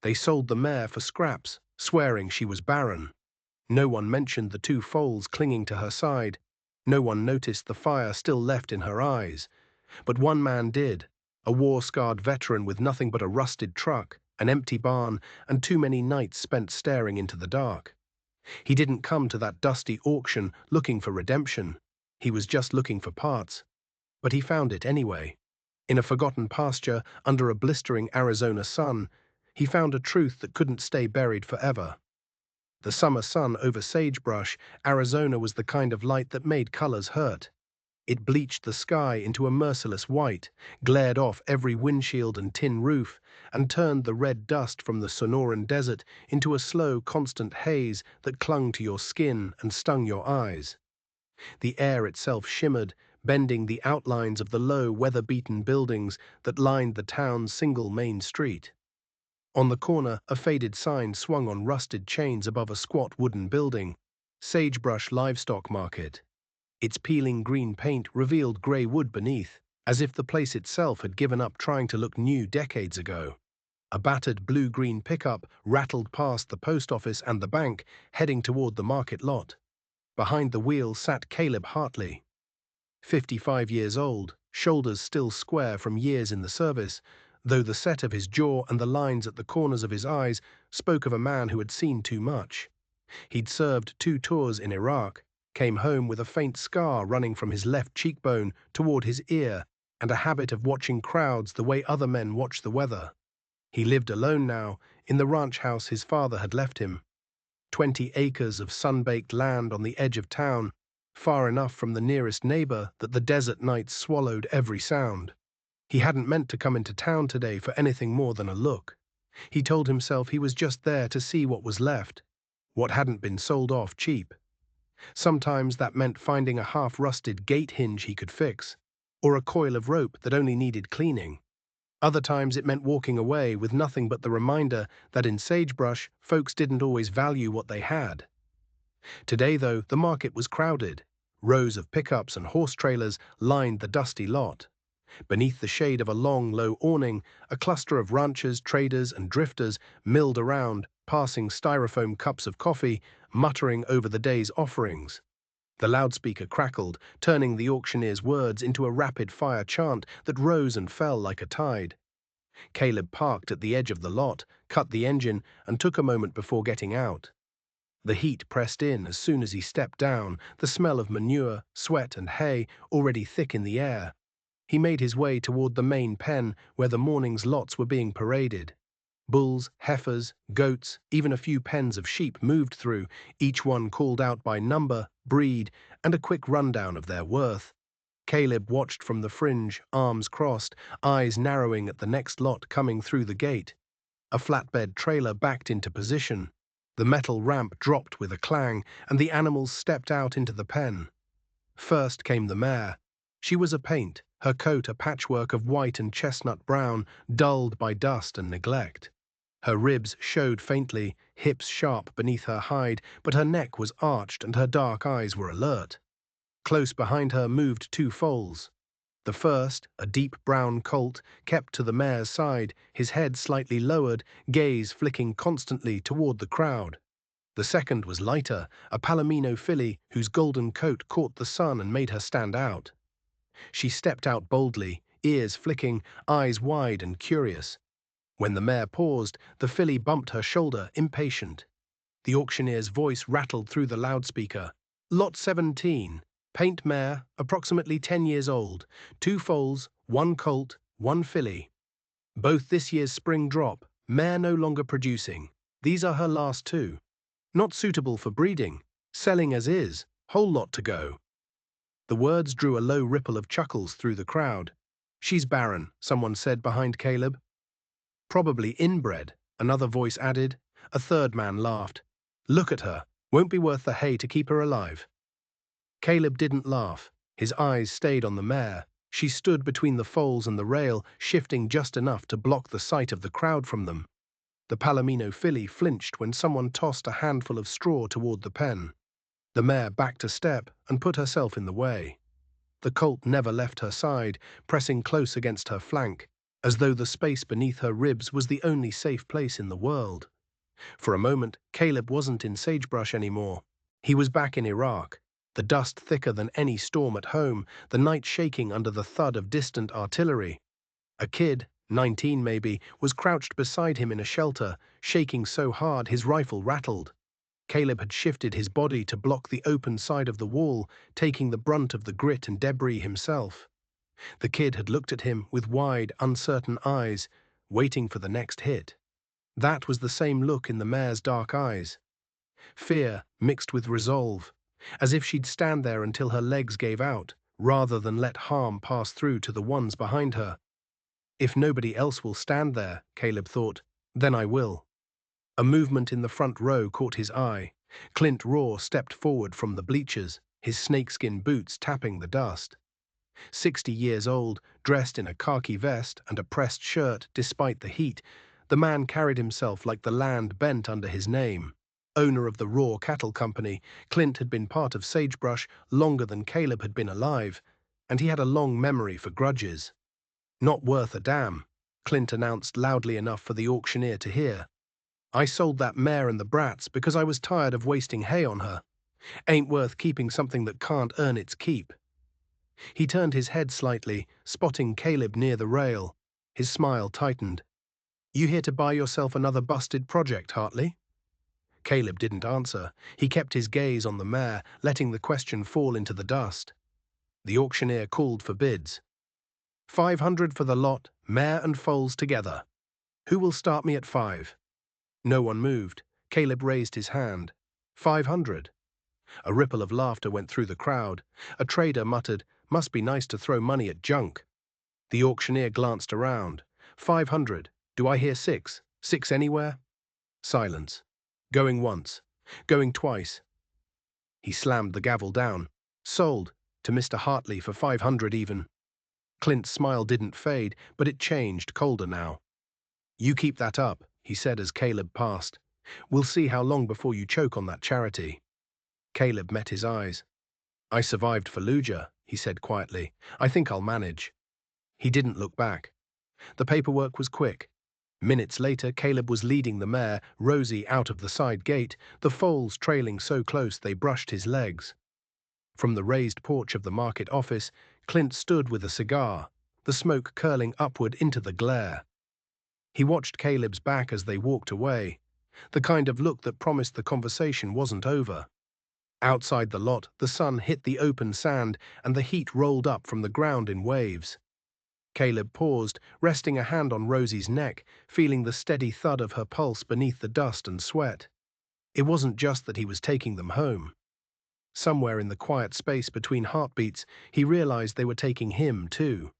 They sold the mare for scraps, swearing she was barren. No one mentioned the two foals clinging to her side. No one noticed the fire still left in her eyes. But one man did, a war-scarred veteran with nothing but a rusted truck, an empty barn, and too many nights spent staring into the dark. He didn't come to that dusty auction looking for redemption. He was just looking for parts. But he found it anyway. In a forgotten pasture, under a blistering Arizona sun, he found a truth that couldn't stay buried forever. The summer sun over sagebrush, Arizona was the kind of light that made colors hurt. It bleached the sky into a merciless white, glared off every windshield and tin roof, and turned the red dust from the Sonoran desert into a slow, constant haze that clung to your skin and stung your eyes. The air itself shimmered, bending the outlines of the low, weather-beaten buildings that lined the town's single main street. On the corner, a faded sign swung on rusted chains above a squat wooden building, Sagebrush Livestock Market. Its peeling green paint revealed grey wood beneath, as if the place itself had given up trying to look new decades ago. A battered blue-green pickup rattled past the post office and the bank, heading toward the market lot. Behind the wheel sat Caleb Hartley. 55 years old, shoulders still square from years in the service, though the set of his jaw and the lines at the corners of his eyes spoke of a man who had seen too much. He'd served 2 tours in Iraq, came home with a faint scar running from his left cheekbone toward his ear, and a habit of watching crowds the way other men watch the weather. He lived alone now, in the ranch house his father had left him. 20 acres of sun-baked land on the edge of town, far enough from the nearest neighbor that the desert nights swallowed every sound. He hadn't meant to come into town today for anything more than a look. He told himself he was just there to see what was left, what hadn't been sold off cheap. Sometimes that meant finding a half-rusted gate hinge he could fix, or a coil of rope that only needed cleaning. Other times it meant walking away with nothing but the reminder that in sagebrush, folks didn't always value what they had. Today, though, the market was crowded. Rows of pickups and horse trailers lined the dusty lot. Beneath the shade of a long, low awning, a cluster of ranchers, traders, and drifters milled around, passing styrofoam cups of coffee, muttering over the day's offerings. The loudspeaker crackled, turning the auctioneer's words into a rapid-fire chant that rose and fell like a tide. Caleb parked at the edge of the lot, cut the engine, and took a moment before getting out. The heat pressed in as soon as he stepped down, the smell of manure, sweat, and hay already thick in the air. He made his way toward the main pen where the morning's lots were being paraded. Bulls, heifers, goats, even a few pens of sheep moved through, each one called out by number, breed, and a quick rundown of their worth. Caleb watched from the fringe, arms crossed, eyes narrowing at the next lot coming through the gate. A flatbed trailer backed into position. The metal ramp dropped with a clang, and the animals stepped out into the pen. First came the mare. She was a paint, her coat a patchwork of white and chestnut brown, dulled by dust and neglect. Her ribs showed faintly, hips sharp beneath her hide, but her neck was arched and her dark eyes were alert. Close behind her moved 2 foals. The first, a deep brown colt, kept to the mare's side, his head slightly lowered, gaze flicking constantly toward the crowd. The second was lighter, a Palomino filly whose golden coat caught the sun and made her stand out. She stepped out boldly, ears flicking, eyes wide and curious. When the mare paused, the filly bumped her shoulder, impatient. The auctioneer's voice rattled through the loudspeaker. Lot 17, paint mare, approximately 10 years old, 2 foals, 1 colt, 1 filly. Both this year's spring drop, mare no longer producing. These are her last 2. Not suitable for breeding, selling as is, whole lot to go. The words drew a low ripple of chuckles through the crowd. She's barren, someone said behind Caleb. Probably inbred, another voice added. A third man laughed. Look at her, won't be worth the hay to keep her alive. Caleb didn't laugh. His eyes stayed on the mare. She stood between the foals and the rail, shifting just enough to block the sight of the crowd from them. The Palomino filly flinched when someone tossed a handful of straw toward the pen. The mare backed a step and put herself in the way. The colt never left her side, pressing close against her flank. as though the space beneath her ribs was the only safe place in the world. For a moment, Caleb wasn't in sagebrush anymore. He was back in Iraq, the dust thicker than any storm at home, the night shaking under the thud of distant artillery. A kid, 19 maybe, was crouched beside him in a shelter, shaking so hard his rifle rattled. Caleb had shifted his body to block the open side of the wall, taking the brunt of the grit and debris himself. The kid had looked at him with wide, uncertain eyes, waiting for the next hit. That was the same look in the mare's dark eyes. Fear mixed with resolve, as if she'd stand there until her legs gave out, rather than let harm pass through to the ones behind her. If nobody else will stand there, Caleb thought, then I will. A movement in the front row caught his eye. Clint Raw stepped forward from the bleachers, his snakeskin boots tapping the dust. 60 years old, dressed in a khaki vest and a pressed shirt despite the heat, the man carried himself like the land bent under his name. Owner of the Raw Cattle Company, Clint had been part of Sagebrush longer than Caleb had been alive, and he had a long memory for grudges. Not worth a damn, Clint announced loudly enough for the auctioneer to hear. I sold that mare and the brats because I was tired of wasting hay on her. Ain't worth keeping something that can't earn its keep. He turned his head slightly, spotting Caleb near the rail. His smile tightened. You here to buy yourself another busted project, Hartley? Caleb didn't answer. He kept his gaze on the mare, letting the question fall into the dust. The auctioneer called for bids. 500 for the lot, mare and foals together. Who will start me at 5? No one moved. Caleb raised his hand. 500. A ripple of laughter went through the crowd. A trader muttered, must be nice to throw money at junk. The auctioneer glanced around. 500. Do I hear 6? 6 anywhere? Silence. Going once. Going twice. He slammed the gavel down. Sold. To Mr. Hartley for 500 even. Clint's smile didn't fade, but it changed, colder now. You keep that up, he said as Caleb passed. We'll see how long before you choke on that charity. Caleb met his eyes. I survived Fallujah, he said quietly. I think I'll manage. He didn't look back. The paperwork was quick. Minutes later, Caleb was leading the mare, Rosie, out of the side gate, the foals trailing so close they brushed his legs. From the raised porch of the market office, Clint stood with a cigar, the smoke curling upward into the glare. He watched Caleb's back as they walked away, the kind of look that promised the conversation wasn't over. Outside the lot, the sun hit the open sand and the heat rolled up from the ground in waves. Caleb paused, resting a hand on Rosie's neck, feeling the steady thud of her pulse beneath the dust and sweat. It wasn't just that he was taking them home. Somewhere in the quiet space between heartbeats, he realized they were taking him too.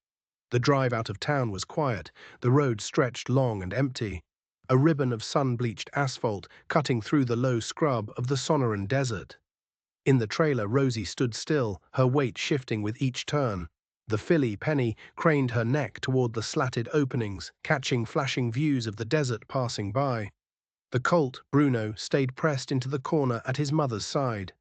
The drive out of town was quiet, the road stretched long and empty, a ribbon of sun-bleached asphalt cutting through the low scrub of the Sonoran Desert. In the trailer, Rosie stood still, her weight shifting with each turn. The filly, Penny, craned her neck toward the slatted openings, catching flashing views of the desert passing by. The colt, Bruno, stayed pressed into the corner at his mother's side.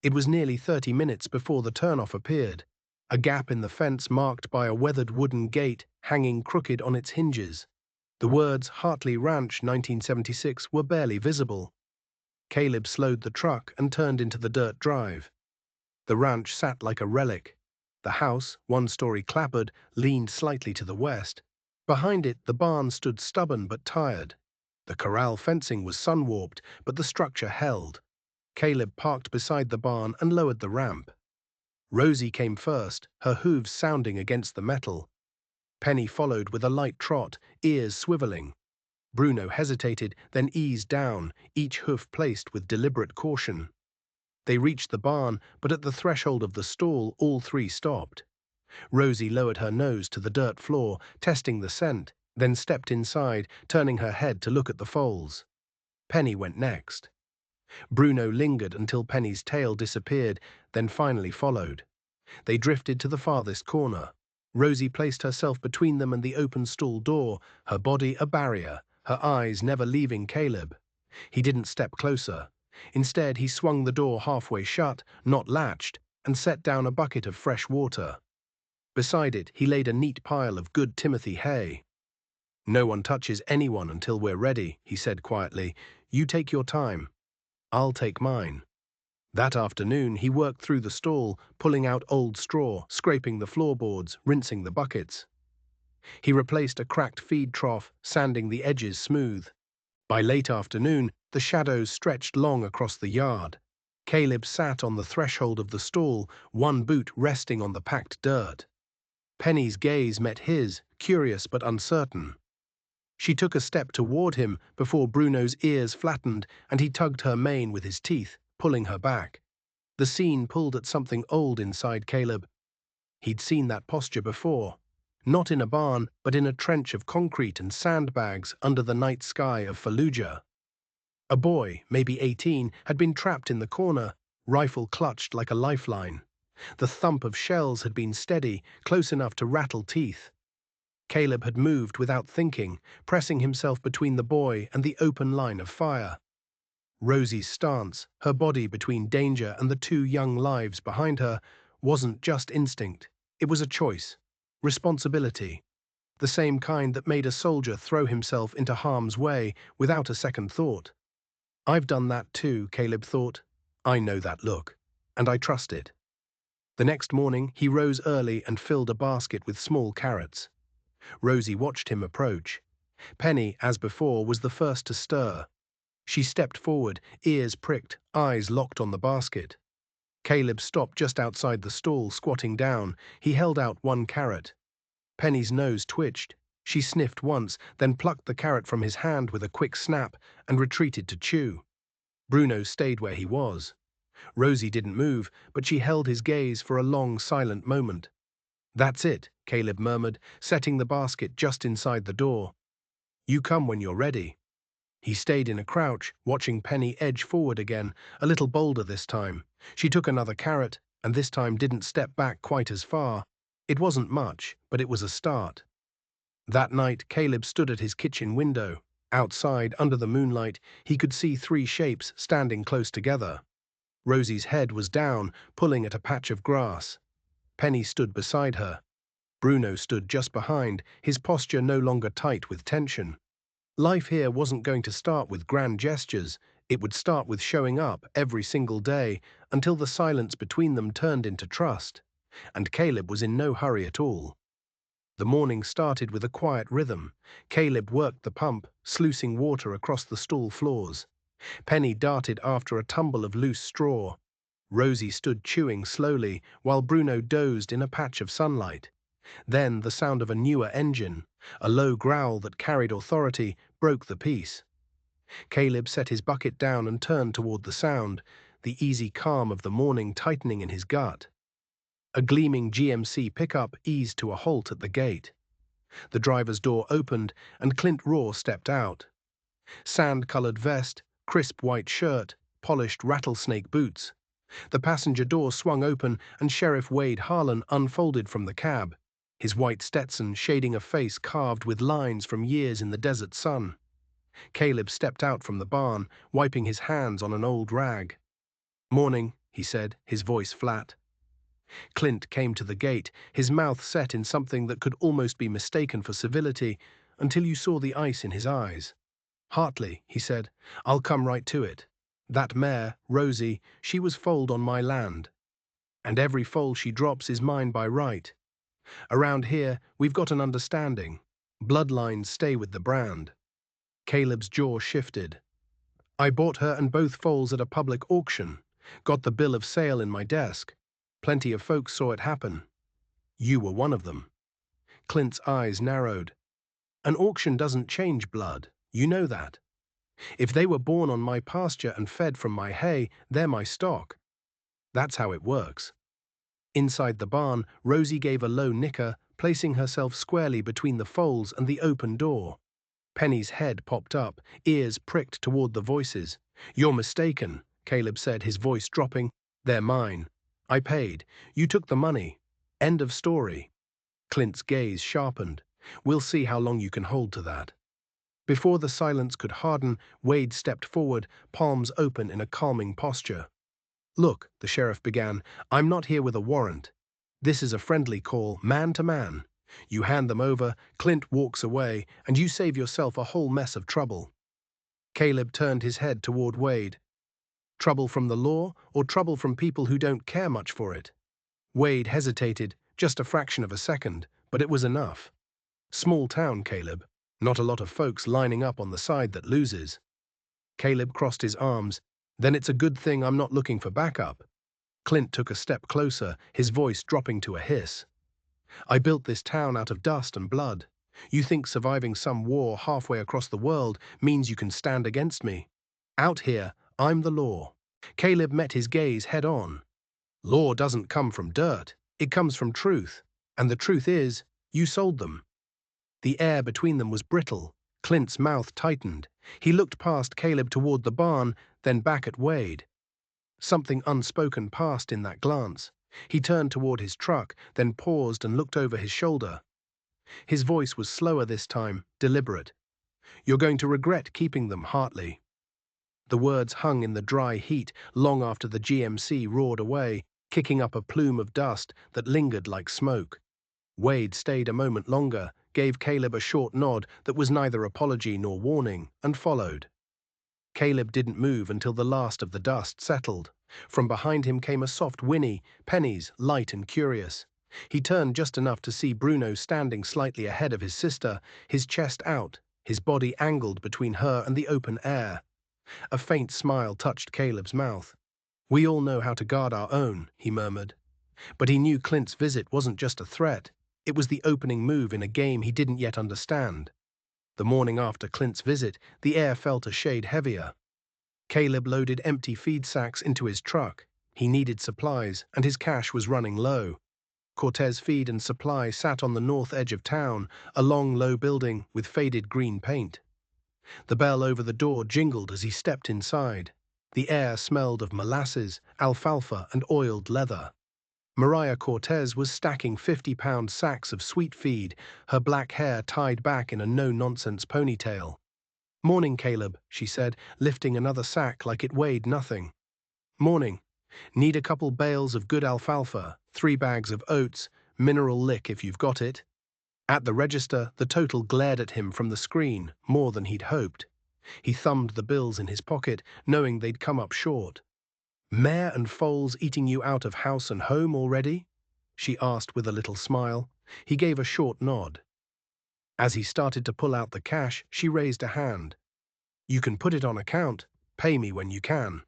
It was nearly 30 minutes before the turnoff appeared, a gap in the fence marked by a weathered wooden gate hanging crooked on its hinges. The words Hartley Ranch 1976 were barely visible. Caleb slowed the truck and turned into the dirt drive. The ranch sat like a relic. The house, one-story clapboard, leaned slightly to the west. Behind it, the barn stood stubborn but tired. The corral fencing was sun-warped, but the structure held. Caleb parked beside the barn and lowered the ramp. Rosie came first, her hooves sounding against the metal. Penny followed with a light trot, ears swiveling. Bruno hesitated, then eased down, each hoof placed with deliberate caution. They reached the barn, but at the threshold of the stall, all three stopped. Rosie lowered her nose to the dirt floor, testing the scent, then stepped inside, turning her head to look at the foals. Penny went next. Bruno lingered until Penny's tail disappeared, then finally followed. They drifted to the farthest corner. Rosie placed herself between them and the open stall door, her body a barrier, her eyes never leaving Caleb. He didn't step closer. Instead, he swung the door halfway shut, not latched, and set down a bucket of fresh water. Beside it, he laid a neat pile of good Timothy hay. "No one touches anyone until we're ready," he said quietly. "You take your time. I'll take mine." That afternoon, he worked through the stall, pulling out old straw, scraping the floorboards, rinsing the buckets. He replaced a cracked feed trough, sanding the edges smooth. By late afternoon, the shadows stretched long across the yard. Caleb sat on the threshold of the stall, one boot resting on the packed dirt. Penny's gaze met his, curious but uncertain. She took a step toward him before Bruno's ears flattened and he tugged her mane with his teeth, pulling her back. The scene pulled at something old inside Caleb. He'd seen that posture before. Not in a barn, but in a trench of concrete and sandbags under the night sky of Fallujah. A boy, maybe 18, had been trapped in the corner, rifle clutched like a lifeline. The thump of shells had been steady, close enough to rattle teeth. Caleb had moved without thinking, pressing himself between the boy and the open line of fire. Rosie's stance, her body between danger and the two young lives behind her, wasn't just instinct. It was a choice. Responsibility. The same kind that made a soldier throw himself into harm's way without a second thought. I've done that too, Caleb thought. I know that look. And I trust it. The next morning, he rose early and filled a basket with small carrots. Rosie watched him approach. Penny, as before, was the first to stir. She stepped forward, ears pricked, eyes locked on the basket. Caleb stopped just outside the stall, squatting down. He held out one carrot. Penny's nose twitched. She sniffed once, then plucked the carrot from his hand with a quick snap and retreated to chew. Bruno stayed where he was. Rosie didn't move, but she held his gaze for a long, silent moment. "That's it," Caleb murmured, setting the basket just inside the door. "You come when you're ready." He stayed in a crouch, watching Penny edge forward again, a little bolder this time. She took another carrot, and this time didn't step back quite as far. It wasn't much, but it was a start. That night, Caleb stood at his kitchen window. Outside, under the moonlight, he could see three shapes standing close together. Rosie's head was down, pulling at a patch of grass. Penny stood beside her. Bruno stood just behind, his posture no longer tight with tension. Life here wasn't going to start with grand gestures. It would start with showing up every single day until the silence between them turned into trust. And Caleb was in no hurry at all. The morning started with a quiet rhythm. Caleb worked the pump, sluicing water across the stall floors. Penny darted after a tumble of loose straw. Rosie stood chewing slowly, while Bruno dozed in a patch of sunlight. Then the sound of a newer engine, a low growl that carried authority, broke the peace. Caleb set his bucket down and turned toward the sound, the easy calm of the morning tightening in his gut. A gleaming GMC pickup eased to a halt at the gate. The driver's door opened, and Clint Raw stepped out. Sand-colored vest, crisp white shirt, polished rattlesnake boots. The passenger door swung open, and Sheriff Wade Harlan unfolded from the cab, his white Stetson shading a face carved with lines from years in the desert sun. Caleb stepped out from the barn, wiping his hands on an old rag. "Morning," he said, his voice flat. Clint came to the gate, his mouth set in something that could almost be mistaken for civility, until you saw the ice in his eyes. "Hartley," he said, "I'll come right to it. That mare, Rosie, she was foaled on my land. And every foal she drops is mine by right. Around here, we've got an understanding. Bloodlines stay with the brand." Caleb's jaw shifted. "I bought her and both foals at a public auction. Got the bill of sale in my desk. Plenty of folks saw it happen. You were one of them." Clint's eyes narrowed. "An auction doesn't change blood. You know that. If they were born on my pasture and fed from my hay, they're my stock. That's how it works." Inside the barn, Rosie gave a low nicker, placing herself squarely between the foals and the open door. Penny's head popped up, ears pricked toward the voices. "You're mistaken," Caleb said, his voice dropping. "They're mine. I paid. You took the money. End of story." Clint's gaze sharpened. "We'll see how long you can hold to that." Before the silence could harden, Wade stepped forward, palms open in a calming posture. "Look," the sheriff began, "I'm not here with a warrant. This is a friendly call, man to man. You hand them over, Clint walks away, and you save yourself a whole mess of trouble. Caleb turned his head toward Wade. Trouble from the law, or trouble from people who don't care much for it? Wade hesitated, just a fraction of a second, but it was enough. Small town, Caleb. Not a lot of folks lining up on the side that loses. Caleb crossed his arms. Then it's a good thing I'm not looking for backup. Clint took a step closer, his voice dropping to a hiss. I built this town out of dust and blood. You think surviving some war halfway across the world means you can stand against me? Out here, I'm the law. Caleb met his gaze head on. Law doesn't come from dirt, it comes from truth. And the truth is, you sold them. The air between them was brittle. Clint's mouth tightened. He looked past Caleb toward the barn, then back at Wade. Something unspoken passed in that glance. He turned toward his truck, then paused and looked over his shoulder. His voice was slower this time, deliberate. You're going to regret keeping them, Hartley. The words hung in the dry heat long after the GMC roared away, kicking up a plume of dust that lingered like smoke. Wade stayed a moment longer, gave Caleb a short nod that was neither apology nor warning, and followed. Caleb didn't move until the last of the dust settled. From behind him came a soft whinny, Penny's, light and curious. He turned just enough to see Bruno standing slightly ahead of his sister, his chest out, his body angled between her and the open air. A faint smile touched Caleb's mouth. We all know how to guard our own, he murmured. But he knew Clint's visit wasn't just a threat. It was the opening move in a game he didn't yet understand. The morning after Clint's visit, the air felt a shade heavier. Caleb loaded empty feed sacks into his truck. He needed supplies, and his cash was running low. Cortez Feed and Supply sat on the north edge of town, a long, low building with faded green paint. The bell over the door jingled as he stepped inside. The air smelled of molasses, alfalfa, and oiled leather. Mariah Cortez was stacking 50-pound sacks of sweet feed, her black hair tied back in a no-nonsense ponytail. Morning, Caleb, she said, lifting another sack like it weighed nothing. Morning. Need a couple bales of good alfalfa, 3 bags of oats, mineral lick if you've got it. At the register, the total glared at him from the screen, more than he'd hoped. He thumbed the bills in his pocket, knowing they'd come up short. Mare and Foals eating you out of house and home already? She asked with a little smile. He gave a short nod. As he started to pull out the cash, she raised a hand. You can put it on account. Pay me when you can.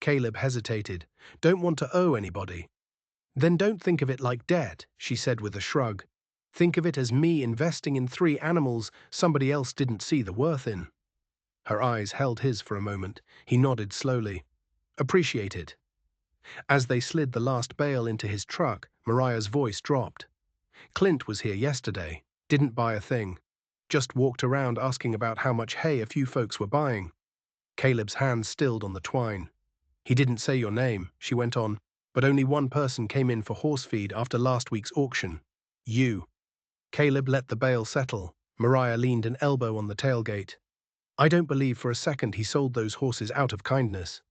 Caleb hesitated. Don't want to owe anybody. Then don't think of it like debt, she said with a shrug. Think of it as me investing in 3 animals somebody else didn't see the worth in. Her eyes held his for a moment. He nodded slowly. Appreciate it. As they slid the last bale into his truck, Mariah's voice dropped. Clint was here yesterday. Didn't buy a thing. Just walked around asking about how much hay a few folks were buying. Caleb's hands stilled on the twine. He didn't say your name, she went on, but only one person came in for horse feed after last week's auction. You. Caleb let the bale settle. Mariah leaned an elbow on the tailgate. I don't believe for a second he sold those horses out of kindness.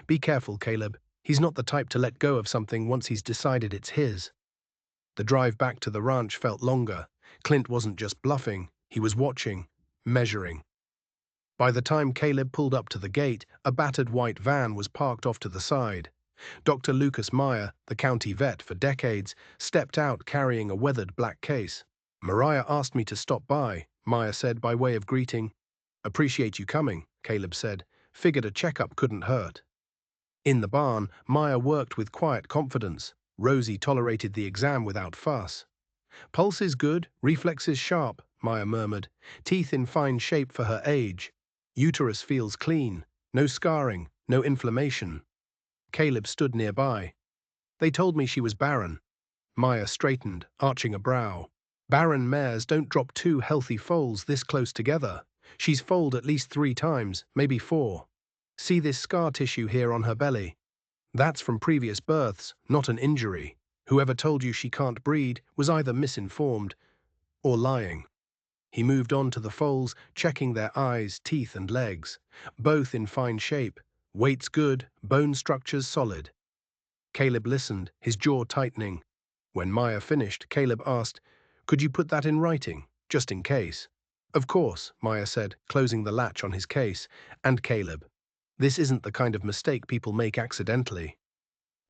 Be careful, Caleb. He's not the type to let go of something once he's decided it's his. The drive back to the ranch felt longer. Clint wasn't just bluffing, he was watching, measuring. By the time Caleb pulled up to the gate, a battered white van was parked off to the side. Dr. Lucas Meyer, the county vet for decades, stepped out carrying a weathered black case. Mariah asked me to stop by, Meyer said by way of greeting. Appreciate you coming, Caleb said. Figured a checkup couldn't hurt. In the barn, Meyer worked with quiet confidence. Rosie tolerated the exam without fuss. Pulse is good, reflexes sharp, Meyer murmured. Teeth in fine shape for her age. Uterus feels clean. No scarring, no inflammation. Caleb stood nearby. They told me she was barren. Meyer straightened, arching a brow. Barren mares don't drop 2 healthy foals this close together. She's foaled at least 3 times, maybe 4. See this scar tissue here on her belly? That's from previous births, not an injury. Whoever told you she can't breed was either misinformed or lying. He moved on to the foals, checking their eyes, teeth, and legs. Both in fine shape. Weight's good, bone structure's solid. Caleb listened, his jaw tightening. When Maya finished, Caleb asked, "Could you put that in writing, just in case?" "Of course," Maya said, closing the latch on his case. "And Caleb, this isn't the kind of mistake people make accidentally."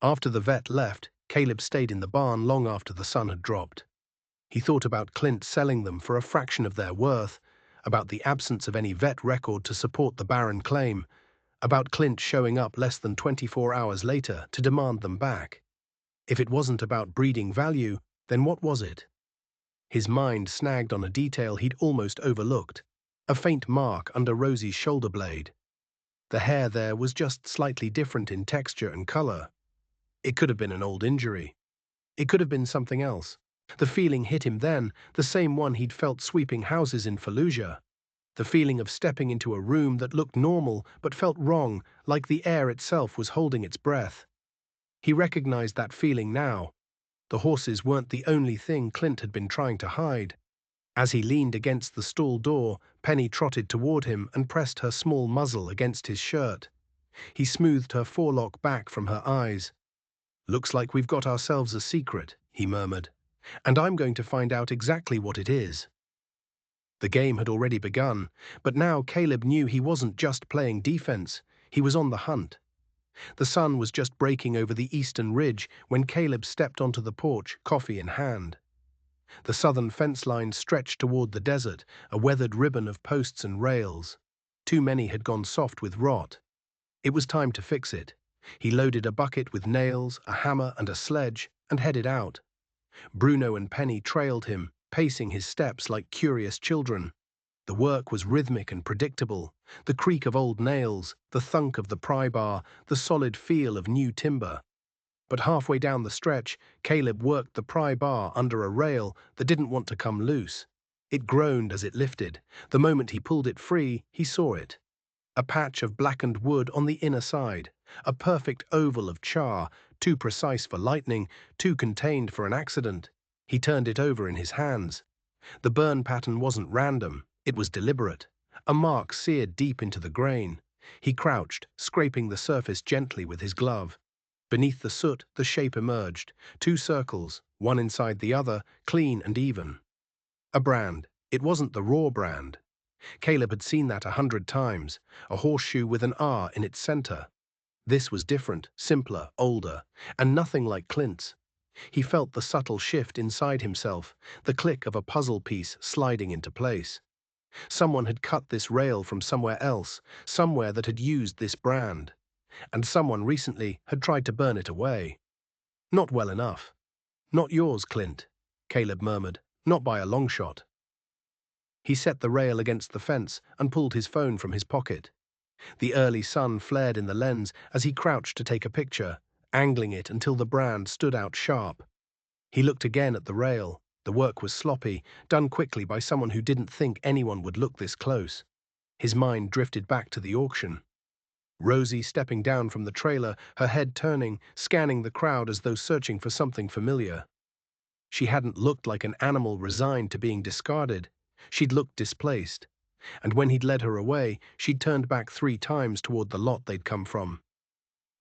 After the vet left, Caleb stayed in the barn long after the sun had dropped. He thought about Clint selling them for a fraction of their worth, about the absence of any vet record to support the barren claim, about Clint showing up less than 24 hours later to demand them back. If it wasn't about breeding value, then what was it? His mind snagged on a detail he'd almost overlooked, a faint mark under Rosie's shoulder blade. The hair there was just slightly different in texture and color. It could have been an old injury. It could have been something else. The feeling hit him then, the same one he'd felt sweeping houses in Fallujah. The feeling of stepping into a room that looked normal but felt wrong, like the air itself was holding its breath. He recognized that feeling now. The horses weren't the only thing Clint had been trying to hide. As he leaned against the stall door, Penny trotted toward him and pressed her small muzzle against his shirt. He smoothed her forelock back from her eyes. "Looks like we've got ourselves a secret," he murmured, "and I'm going to find out exactly what it is." The game had already begun, but now Caleb knew he wasn't just playing defense, he was on the hunt. The sun was just breaking over the eastern ridge when Caleb stepped onto the porch, coffee in hand. The southern fence line stretched toward the desert, a weathered ribbon of posts and rails. Too many had gone soft with rot. It was time to fix it. He loaded a bucket with nails, a hammer, and a sledge, and headed out. Bruno and Penny trailed him, pacing his steps like curious children. The work was rhythmic and predictable. The creak of old nails, the thunk of the pry bar, the solid feel of new timber. But halfway down the stretch, Caleb worked the pry bar under a rail that didn't want to come loose. It groaned as it lifted. The moment he pulled it free, he saw it. A patch of blackened wood on the inner side, a perfect oval of char, too precise for lightning, too contained for an accident. He turned it over in his hands. The burn pattern wasn't random, it was deliberate, a mark seared deep into the grain. He crouched, scraping the surface gently with his glove. Beneath the soot, the shape emerged, two circles, one inside the other, clean and even. A brand. It wasn't the raw brand. Caleb had seen that 100 times, a horseshoe with an R in its center. This was different, simpler, older, and nothing like Clint's. He felt the subtle shift inside himself, the click of a puzzle piece sliding into place. Someone had cut this rail from somewhere else, somewhere that had used this brand. And someone recently had tried to burn it away. "Not well enough." "Not yours, Clint," Caleb murmured, "not by a long shot." He set the rail against the fence and pulled his phone from his pocket. The early sun flared in the lens as he crouched to take a picture, angling it until the brand stood out sharp. He looked again at the rail. The work was sloppy, done quickly by someone who didn't think anyone would look this close. His mind drifted back to the auction. Rosie stepping down from the trailer, her head turning, scanning the crowd as though searching for something familiar. She hadn't looked like an animal resigned to being discarded. She'd looked displaced. And when he'd led her away, she'd turned back 3 times toward the lot they'd come from.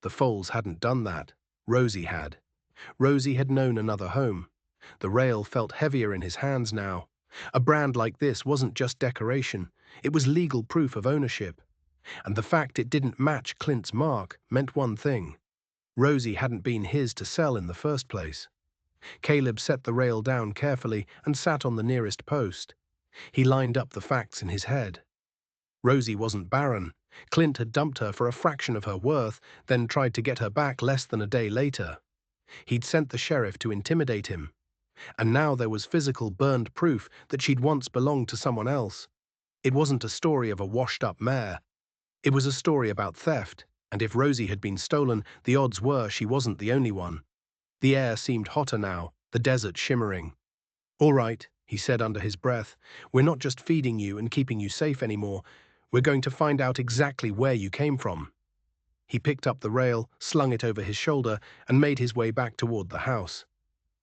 The Foals hadn't done that. Rosie had. Rosie had known another home. The rail felt heavier in his hands now. A brand like this wasn't just decoration. It was legal proof of ownership. And the fact it didn't match Clint's mark meant one thing. Rosie hadn't been his to sell in the first place. Caleb set the rail down carefully and sat on the nearest post. He lined up the facts in his head. Rosie wasn't barren. Clint had dumped her for a fraction of her worth, then tried to get her back less than a day later. He'd sent the sheriff to intimidate him. And now there was physical burned proof that she'd once belonged to someone else. It wasn't a story of a washed-up mare. It was a story about theft, and if Rosie had been stolen, the odds were she wasn't the only one. The air seemed hotter now, the desert shimmering. "All right," he said under his breath, "we're not just feeding you and keeping you safe anymore. We're going to find out exactly where you came from." He picked up the rail, slung it over his shoulder, and made his way back toward the house.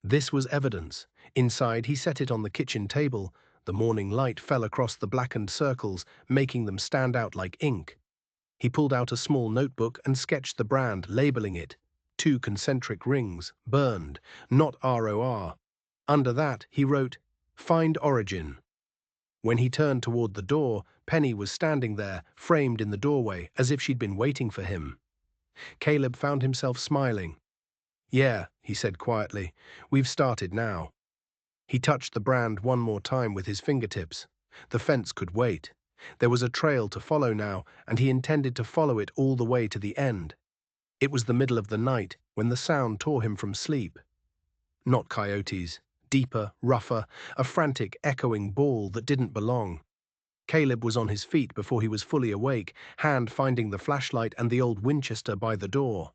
This was evidence. Inside, he set it on the kitchen table. The morning light fell across the blackened circles, making them stand out like ink. He pulled out a small notebook and sketched the brand, labeling it 2 concentric rings, burned, not ROR. Under that, he wrote, "Find origin." When he turned toward the door, Penny was standing there, framed in the doorway, as if she'd been waiting for him. Caleb found himself smiling. "Yeah," he said quietly, "we've started now." He touched the brand one more time with his fingertips. The fence could wait. There was a trail to follow now, and he intended to follow it all the way to the end. It was the middle of the night when the sound tore him from sleep. Not coyotes. Deeper, rougher, a frantic, echoing bawl that didn't belong. Caleb was on his feet before he was fully awake, hand finding the flashlight and the old Winchester by the door.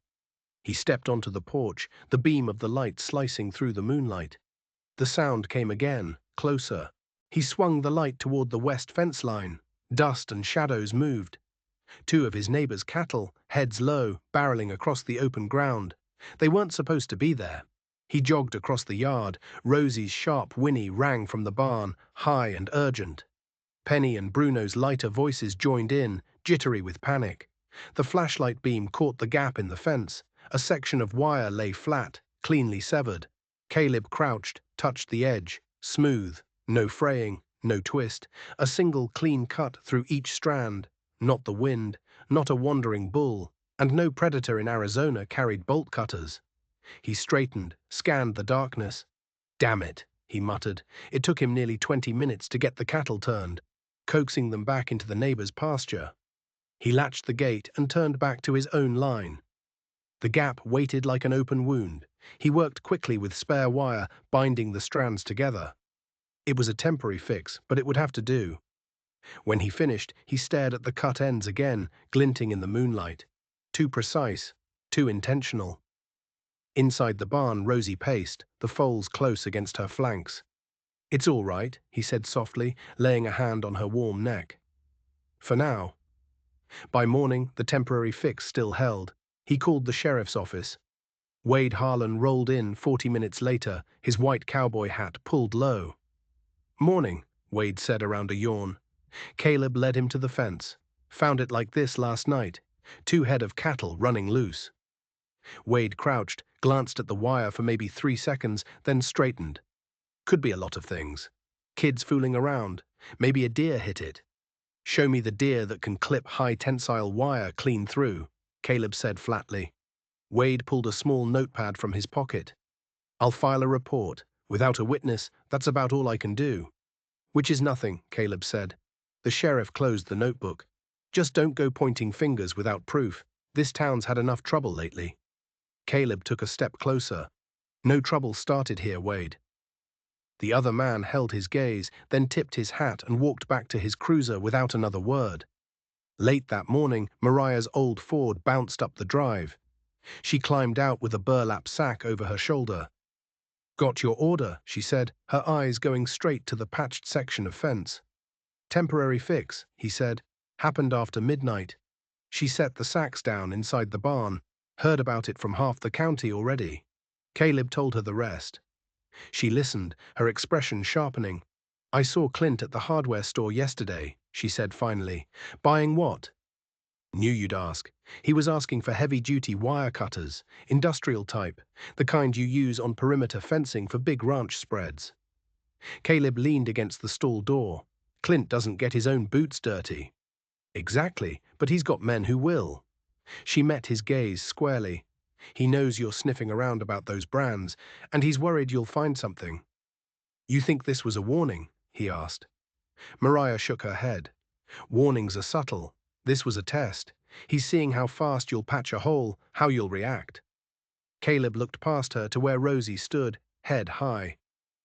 He stepped onto the porch, the beam of the light slicing through the moonlight. The sound came again, closer. He swung the light toward the west fence line. Dust and shadows moved. 2 of his neighbors' cattle, heads low, barreling across the open ground. They weren't supposed to be there. He jogged across the yard. Rosie's sharp whinny rang from the barn, high and urgent. Penny and Bruno's lighter voices joined in, jittery with panic. The flashlight beam caught the gap in the fence. A section of wire lay flat, cleanly severed. Caleb crouched, touched the edge. Smooth. No fraying, no twist. A single clean cut through each strand. Not the wind, not a wandering bull, and no predator in Arizona carried bolt cutters. He straightened, scanned the darkness. "Damn it," he muttered. It took him nearly 20 minutes to get the cattle turned, coaxing them back into the neighbor's pasture. He latched the gate and turned back to his own line. The gap waited like an open wound. He worked quickly with spare wire, binding the strands together. It was a temporary fix, but it would have to do. When he finished, he stared at the cut ends again, glinting in the moonlight. Too precise, too intentional. Inside the barn, Rosie paced, the foals close against her flanks. "It's all right," he said softly, laying a hand on her warm neck. "For now." By morning, the temporary fix still held. He called the sheriff's office. Wade Harlan rolled in 40 minutes later, his white cowboy hat pulled low. "Morning," Wade said around a yawn. Caleb led him to the fence. "Found it like this last night. 2 head of cattle running loose." Wade crouched, glanced at the wire for maybe 3 seconds, then straightened. "Could be a lot of things. Kids fooling around. Maybe a deer hit it." "Show me the deer that can clip high-tensile wire clean through," Caleb said flatly. Wade pulled a small notepad from his pocket. "I'll file a report. Without a witness, that's about all I can do." "Which is nothing," Caleb said. The sheriff closed the notebook. "Just don't go pointing fingers without proof. This town's had enough trouble lately." Caleb took a step closer. "No trouble started here, Wade." The other man held his gaze, then tipped his hat and walked back to his cruiser without another word. Late that morning, Mariah's old Ford bounced up the drive. She climbed out with a burlap sack over her shoulder. "Got your order," she said, her eyes going straight to the patched section of fence. "Temporary fix," he said. "Happened after midnight." She set the sacks down inside the barn. Heard about it from half the county already. Caleb told her the rest. She listened, her expression sharpening. "I saw Clint at the hardware store yesterday," she said finally. "Buying what?" "Knew you'd ask. He was asking for heavy-duty wire cutters, industrial type, the kind you use on perimeter fencing for big ranch spreads." Caleb leaned against the stall door. "Clint doesn't get his own boots dirty." "Exactly, but he's got men who will." She met his gaze squarely. "He knows you're sniffing around about those brands, and he's worried you'll find something." "You think this was a warning?" he asked. Mariah shook her head. "Warnings are subtle. This was a test. He's seeing how fast you'll patch a hole, how you'll react." Caleb looked past her to where Rosie stood, head high.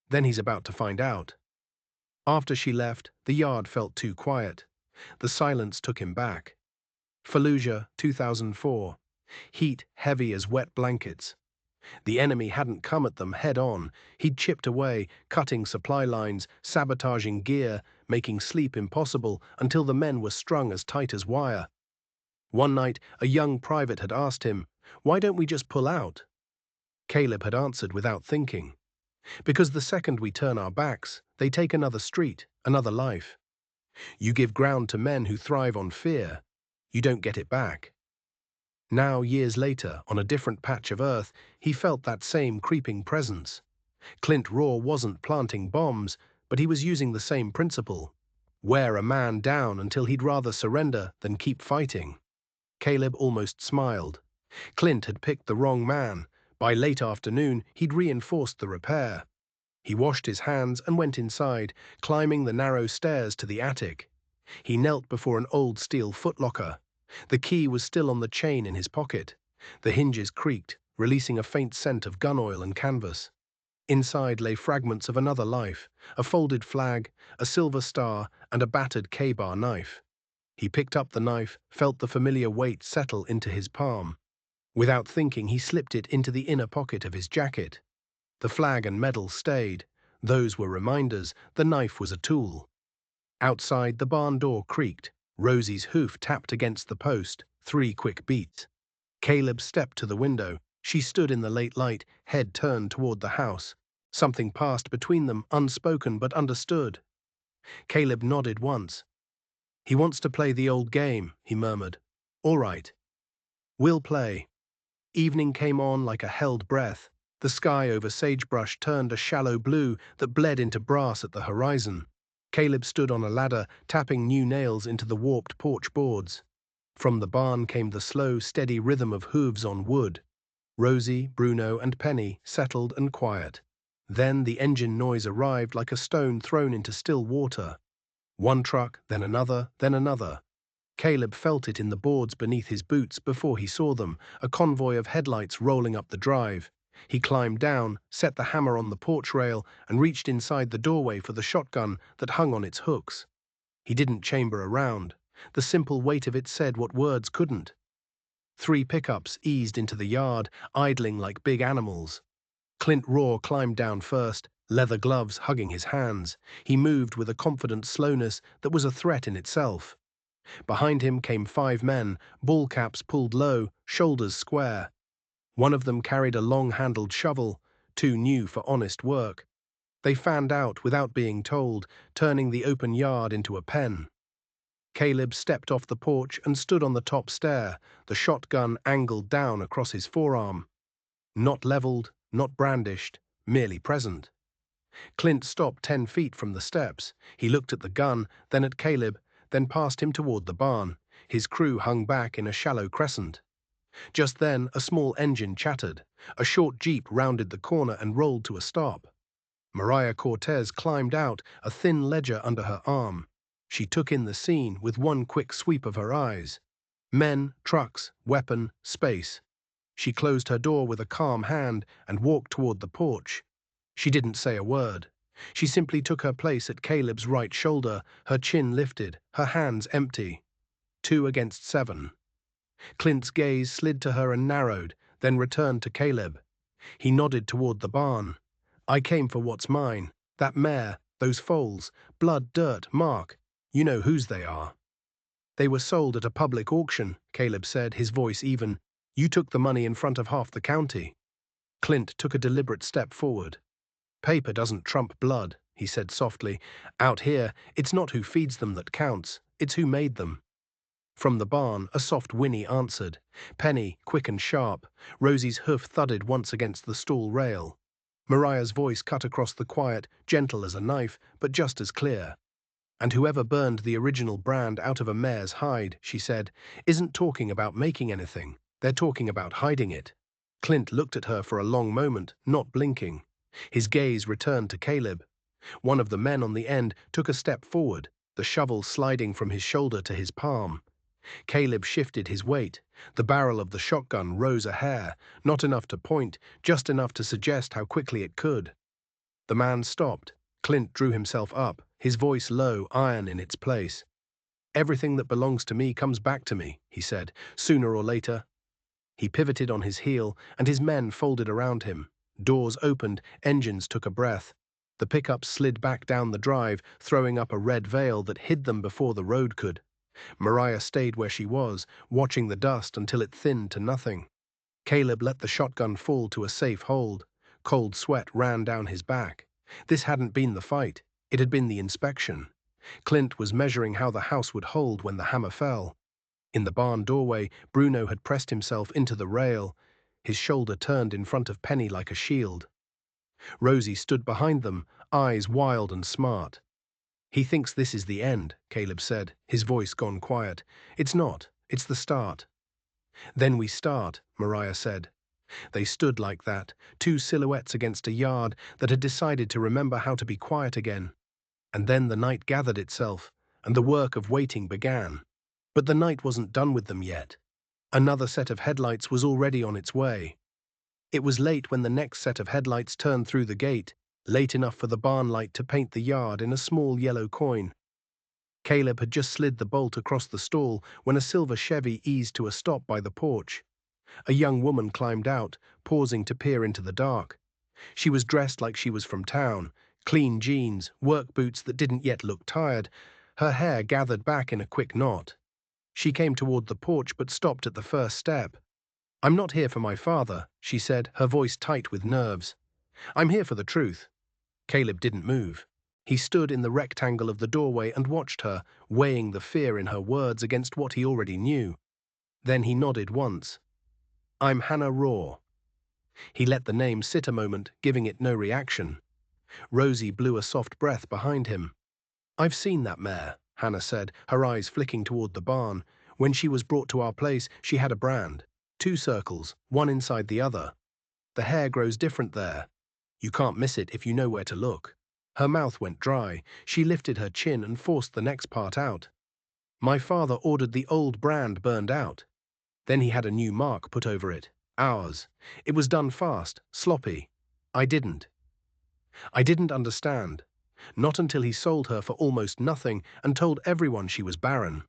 Then he's about to find out. After she left, the yard felt too quiet. The silence took him back. Fallujah, 2004. Heat heavy as wet blankets. The enemy hadn't come at them head-on. He'd chipped away, cutting supply lines, sabotaging gear, making sleep impossible until the men were strung as tight as wire. One night, a young private had asked him, "Why don't we just pull out?" Caleb had answered without thinking. "Because the second we turn our backs, they take another street, another life. You give ground to men who thrive on fear. You don't get it back." Now, years later, on a different patch of earth, he felt that same creeping presence. Clint Raw wasn't planting bombs, but he was using the same principle. Wear a man down until he'd rather surrender than keep fighting. Caleb almost smiled. Clint had picked the wrong man. By late afternoon, he'd reinforced the repair. He washed his hands and went inside, climbing the narrow stairs to the attic. He knelt before an old steel footlocker. The key was still on the chain in his pocket. The hinges creaked, releasing a faint scent of gun oil and canvas. Inside lay fragments of another life, a folded flag, a silver star, and a battered K-bar knife. He picked up the knife, felt the familiar weight settle into his palm. Without thinking, he slipped it into the inner pocket of his jacket. The flag and medal stayed. Those were reminders. The knife was a tool. Outside, the barn door creaked. Rosie's hoof tapped against the post, 3 quick beats. Caleb stepped to the window. She stood in the late light, head turned toward the house. Something passed between them, unspoken but understood. Caleb nodded once. "He wants to play the old game," he murmured. "All right. We'll play." Evening came on like a held breath. The sky over sagebrush turned a shallow blue that bled into brass at the horizon. Caleb stood on a ladder, tapping new nails into the warped porch boards. From the barn came the slow, steady rhythm of hooves on wood. Rosie, Bruno, and Penny, settled and quiet. Then the engine noise arrived like a stone thrown into still water. One truck, then another, then another. Caleb felt it in the boards beneath his boots before he saw them, a convoy of headlights rolling up the drive. He climbed down, set the hammer on the porch rail, and reached inside the doorway for the shotgun that hung on its hooks. He didn't chamber around. The simple weight of it said what words couldn't. 3 pickups eased into the yard, idling like big animals. Clint Raw climbed down first, leather gloves hugging his hands. He moved with a confident slowness that was a threat in itself. Behind him came 5 men, ball caps pulled low, shoulders square. One of them carried a long-handled shovel, too new for honest work. They fanned out without being told, turning the open yard into a pen. Caleb stepped off the porch and stood on the top stair, the shotgun angled down across his forearm. Not leveled, not brandished, merely present. Clint stopped 10 feet from the steps. He looked at the gun, then at Caleb, then passed him toward the barn. His crew hung back in a shallow crescent. Just then, a small engine chattered. A short jeep rounded the corner and rolled to a stop. Mariah Cortez climbed out, a thin ledger under her arm. She took in the scene with one quick sweep of her eyes. Men, trucks, weapon, space. She closed her door with a calm hand and walked toward the porch. She didn't say a word. She simply took her place at Caleb's right shoulder, her chin lifted, her hands empty. 2 against 7. Clint's gaze slid to her and narrowed, then returned to Caleb. He nodded toward the barn. "I came for what's mine. That mare, those foals, blood, dirt, mark. You know whose they are." "They were sold at a public auction," Caleb said, his voice even. "You took the money in front of half the county." Clint took a deliberate step forward. "Paper doesn't trump blood," he said softly. "Out here, it's not who feeds them that counts, it's who made them." From the barn, a soft whinny answered. Penny, quick and sharp. Rosie's hoof thudded once against the stall rail. Mariah's voice cut across the quiet, gentle as a knife, but just as clear. "And whoever burned the original brand out of a mare's hide," she said, "isn't talking about making anything. They're talking about hiding it." Clint looked at her for a long moment, not blinking. His gaze returned to Caleb. One of the men on the end took a step forward, the shovel sliding from his shoulder to his palm. Caleb shifted his weight. The barrel of the shotgun rose a hair, not enough to point, just enough to suggest how quickly it could. The man stopped. Clint drew himself up, his voice low, iron in its place. "Everything that belongs to me comes back to me," he said, "sooner or later." He pivoted on his heel, and his men folded around him. Doors opened, engines took a breath. The pickup slid back down the drive, throwing up a red veil that hid them before the road could. Mariah stayed where she was, watching the dust until it thinned to nothing. Caleb let the shotgun fall to a safe hold. Cold sweat ran down his back. This hadn't been the fight. It had been the inspection. Clint was measuring how the house would hold when the hammer fell. In the barn doorway, Bruno had pressed himself into the rail, his shoulder turned in front of Penny like a shield. Rosie stood behind them, eyes wild and smart. "He thinks this is the end," Caleb said, his voice gone quiet. "It's not. It's the start." "Then we start," Mariah said. They stood like that, two silhouettes against a yard that had decided to remember how to be quiet again. And then the night gathered itself, and the work of waiting began. But the night wasn't done with them yet. Another set of headlights was already on its way. It was late when the next set of headlights turned through the gate, late enough for the barn light to paint the yard in a small yellow coin. Caleb had just slid the bolt across the stall when a silver Chevy eased to a stop by the porch. A young woman climbed out, pausing to peer into the dark. She was dressed like she was from town, clean jeans, work boots that didn't yet look tired, her hair gathered back in a quick knot. She came toward the porch but stopped at the first step. "I'm not here for my father," she said, her voice tight with nerves. "I'm here for the truth." Caleb didn't move. He stood in the rectangle of the doorway and watched her, weighing the fear in her words against what he already knew. Then he nodded once. "I'm Hannah Raw." He let the name sit a moment, giving it no reaction. Rosie blew a soft breath behind him. "I've seen that mare," Hannah said, her eyes flicking toward the barn. "When she was brought to our place, she had a brand. 2 circles, one inside the other. The hair grows different there. You can't miss it if you know where to look." Her mouth went dry. She lifted her chin and forced the next part out. "My father ordered the old brand burned out. Then he had a new mark put over it. Ours. It was done fast, sloppy. I didn't understand. Not until he sold her for almost nothing and told everyone she was barren."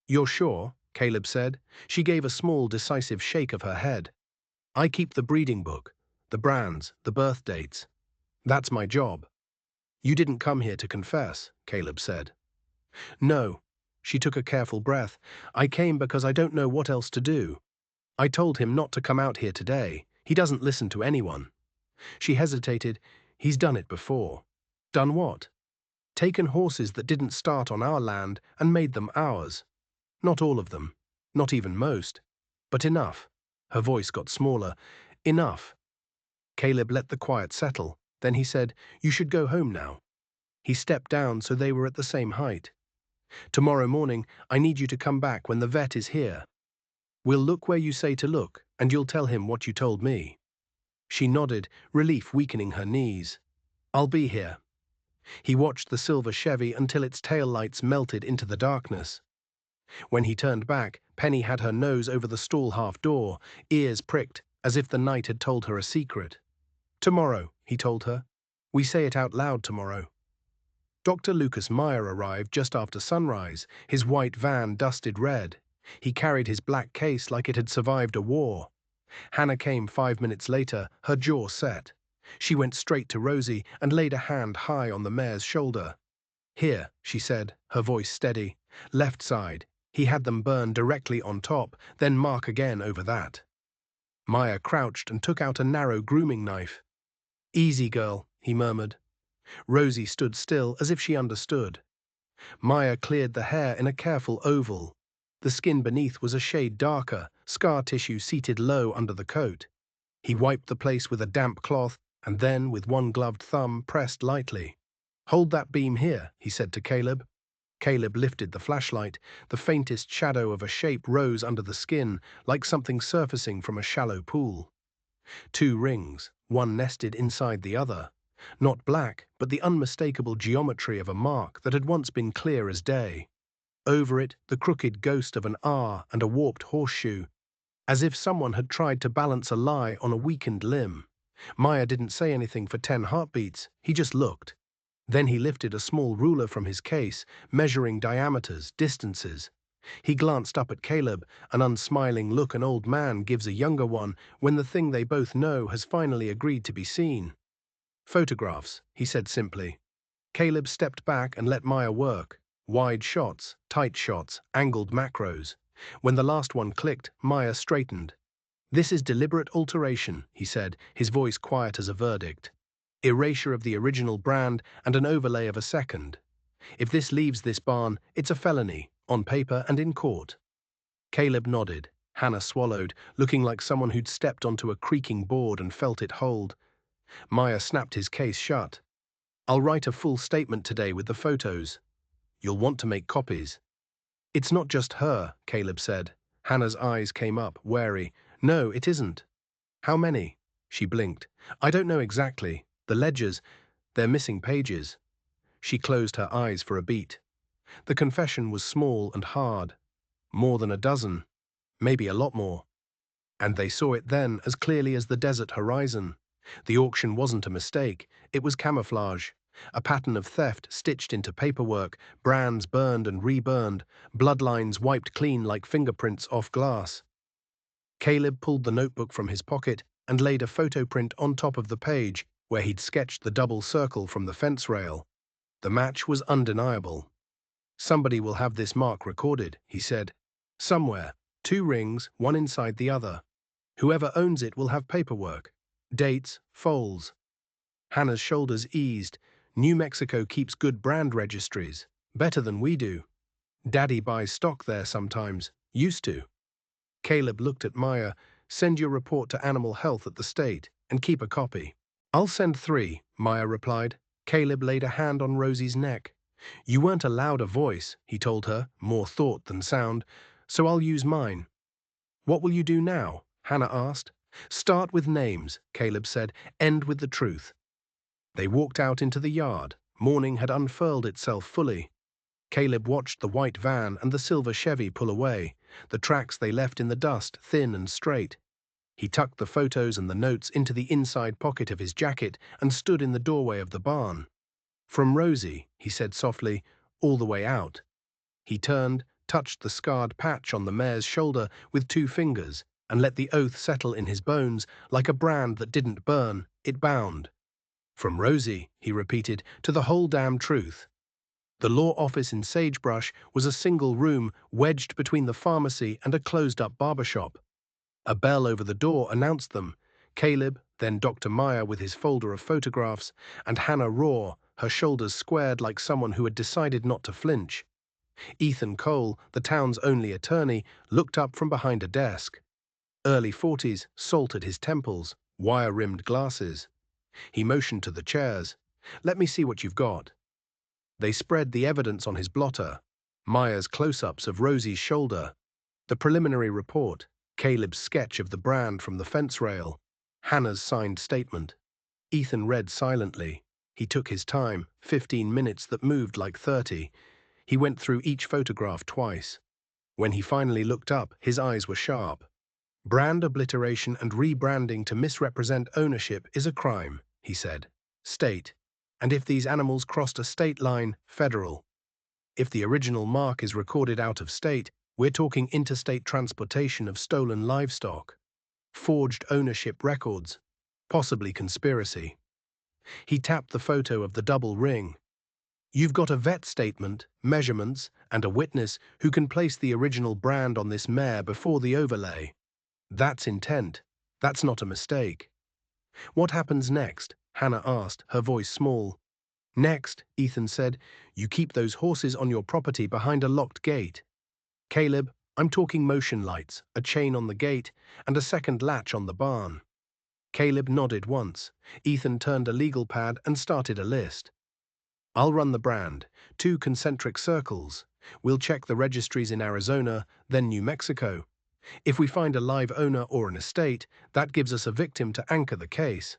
"You're sure?" Caleb said. She gave a small, decisive shake of her head. "I keep the breeding book, the brands, the birth dates. That's my job." "You didn't come here to confess," Caleb said. "No." She took a careful breath. "I came because I don't know what else to do. I told him not to come out here today. He doesn't listen to anyone." She hesitated. "He's done it before." "Done what?" "Taken horses that didn't start on our land and made them ours. Not all of them, not even most, but enough." Her voice got smaller. "Enough." Caleb let the quiet settle. Then he said, "You should go home now." He stepped down so they were at the same height. "Tomorrow morning, I need you to come back when the vet is here. We'll look where you say to look, and you'll tell him what you told me." She nodded, relief weakening her knees. "I'll be here." He watched the silver Chevy until its taillights melted into the darkness. When he turned back, Penny had her nose over the stall half door, ears pricked, as if the night had told her a secret. "Tomorrow," he told her. "We say it out loud tomorrow." Dr. Lucas Mare arrived just after sunrise, his white van dusted red. He carried his black case like it had survived a war. Hannah came 5 minutes later, her jaw set. She went straight to Rosie and laid a hand high on the mare's shoulder. "Here," she said, her voice steady. "Left side. He had them burn directly on top, then mark again over that." Maya crouched and took out a narrow grooming knife. "Easy, girl," he murmured. Rosie stood still as if she understood. Maya cleared the hair in a careful oval. The skin beneath was a shade darker, scar tissue seated low under the coat. He wiped the place with a damp cloth and then, with one gloved thumb, pressed lightly. "Hold that beam here," he said to Caleb. Caleb lifted the flashlight. The faintest shadow of a shape rose under the skin, like something surfacing from a shallow pool. 2 rings, one nested inside the other. Not black, but the unmistakable geometry of a mark that had once been clear as day. Over it, the crooked ghost of an R and a warped horseshoe, as if someone had tried to balance a lie on a weakened limb. Maya didn't say anything for 10 heartbeats. He just looked. Then he lifted a small ruler from his case, measuring diameters, distances. He glanced up at Caleb, an unsmiling look an old man gives a younger one when the thing they both know has finally agreed to be seen. "Photographs," he said simply. Caleb stepped back and let Maya work. Wide shots, tight shots, angled macros. When the last one clicked, Maya straightened. "This is deliberate alteration," he said, his voice quiet as a verdict. "Erasure of the original brand and an overlay of a second. If this leaves this barn, it's a felony, on paper and in court." Caleb nodded. Hannah swallowed, looking like someone who'd stepped onto a creaking board and felt it hold. Maya snapped his case shut. I'll write a full statement today with the photos. You'll want to make copies. It's not just her, Caleb said. Hannah's eyes came up, wary. No, it isn't. How many? She blinked. I don't know exactly. The ledgers, they're missing pages. She closed her eyes for a beat. The confession was small and hard. More than a dozen. Maybe a lot more. And they saw it then as clearly as the desert horizon. The auction wasn't a mistake. It was camouflage. A pattern of theft stitched into paperwork, brands burned and reburned, bloodlines wiped clean like fingerprints off glass. Caleb pulled the notebook from his pocket and laid a photo print on top of the page where he'd sketched the double circle from the fence rail. The match was undeniable. Somebody will have this mark recorded, he said. Somewhere. 2 rings, one inside the other. Whoever owns it will have paperwork. Dates, Foals. Hannah's shoulders eased. New Mexico keeps good brand registries. Better than we do. Daddy buys stock there sometimes. Used to. Caleb looked at Maya. Send your report to Animal Health at the state, and keep a copy. I'll send 3, Maya replied. Caleb laid a hand on Rosie's neck. You weren't allowed a voice, he told her, more thought than sound, so I'll use mine. What will you do now? Hannah asked. Start with names, Caleb said. End with the truth. They walked out into the yard. Morning had unfurled itself fully. Caleb watched the white van and the silver Chevy pull away, the tracks they left in the dust thin and straight. He tucked the photos and the notes into the inside pocket of his jacket and stood in the doorway of the barn. From Rosie, he said softly, all the way out. He turned, touched the scarred patch on the mare's shoulder with 2 fingers, and let the oath settle in his bones like a brand that didn't burn, it bound. From Rosie, he repeated, to the whole damn truth. The law office in Sagebrush was a single room wedged between the pharmacy and a closed-up barbershop. A bell over the door announced them. Caleb, then Dr. Meyer with his folder of photographs, and Hannah Raw, her shoulders squared like someone who had decided not to flinch. Ethan Cole, the town's only attorney, looked up from behind a desk. Early 40s, salt at his temples, wire-rimmed glasses. He motioned to the chairs. Let me see what you've got. They spread the evidence on his blotter. Meyer's close-ups of Rosie's shoulder. The preliminary report. Caleb's sketch of the brand from the fence rail. Hannah's signed statement. Ethan read silently. He took his time, 15 minutes that moved like 30. He went through each photograph twice. When he finally looked up, his eyes were sharp. Brand obliteration and rebranding to misrepresent ownership is a crime, he said. State. And if these animals crossed a state line, federal. If the original mark is recorded out of state, we're talking interstate transportation of stolen livestock. Forged ownership records. Possibly conspiracy. He tapped the photo of the double ring. You've got a vet statement, measurements, and a witness who can place the original brand on this mare before the overlay. That's intent. That's not a mistake. What happens next? Hannah asked, her voice small. Next, Ethan said, you keep those horses on your property behind a locked gate. Caleb, I'm talking motion lights, a chain on the gate, and a second latch on the barn. Caleb nodded once. Ethan turned a legal pad and started a list. I'll run the brand, 2 concentric circles. We'll check the registries in Arizona, then New Mexico. If we find a live owner or an estate, that gives us a victim to anchor the case.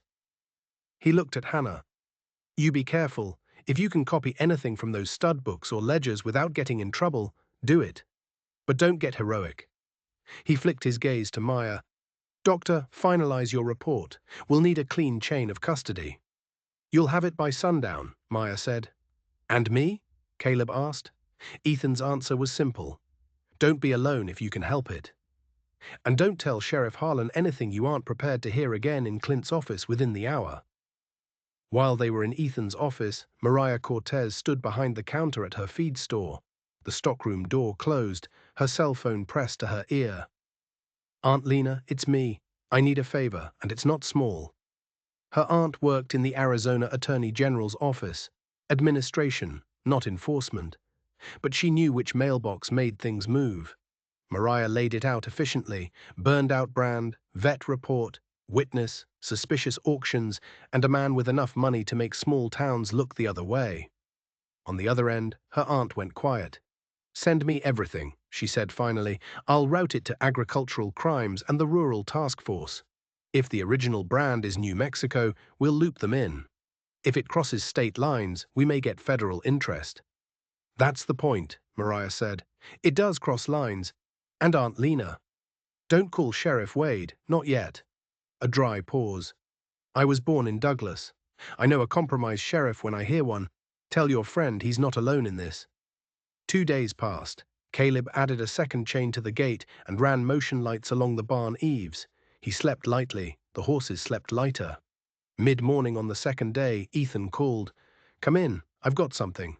He looked at Hannah. You be careful. If you can copy anything from those stud books or ledgers without getting in trouble, do it. But don't get heroic. He flicked his gaze to Maya. Doctor, finalize your report. We'll need a clean chain of custody. You'll have it by sundown, Maya said. And me? Caleb asked. Ethan's answer was simple. Don't be alone if you can help it. And don't tell Sheriff Harlan anything you aren't prepared to hear again in Clint's office within the hour. While they were in Ethan's office, Mariah Cortez stood behind the counter at her feed store. The stockroom door closed, her cell phone pressed to her ear. Aunt Lena, it's me. I need a favor, and it's not small. Her aunt worked in the Arizona Attorney General's office. Administration, not enforcement. But she knew which mailbox made things move. Mariah laid it out efficiently: burned out brand, vet report, witness, suspicious auctions, and a man with enough money to make small towns look the other way. On the other end, her aunt went quiet. "Send me everything," she said finally. "I'll route it to Agricultural Crimes and the Rural Task Force. If the original brand is New Mexico, we'll loop them in. If it crosses state lines, we may get federal interest." "That's the point," Mariah said. "It does cross lines. And Aunt Lena. Don't call Sheriff Wade, not yet." A dry pause. "I was born in Douglas. I know a compromised sheriff when I hear one. Tell your friend he's not alone in this." 2 days passed. Caleb added a second chain to the gate and ran motion lights along the barn eaves. He slept lightly. The horses slept lighter. Mid-morning on the second day, Ethan called. "Come in, I've got something."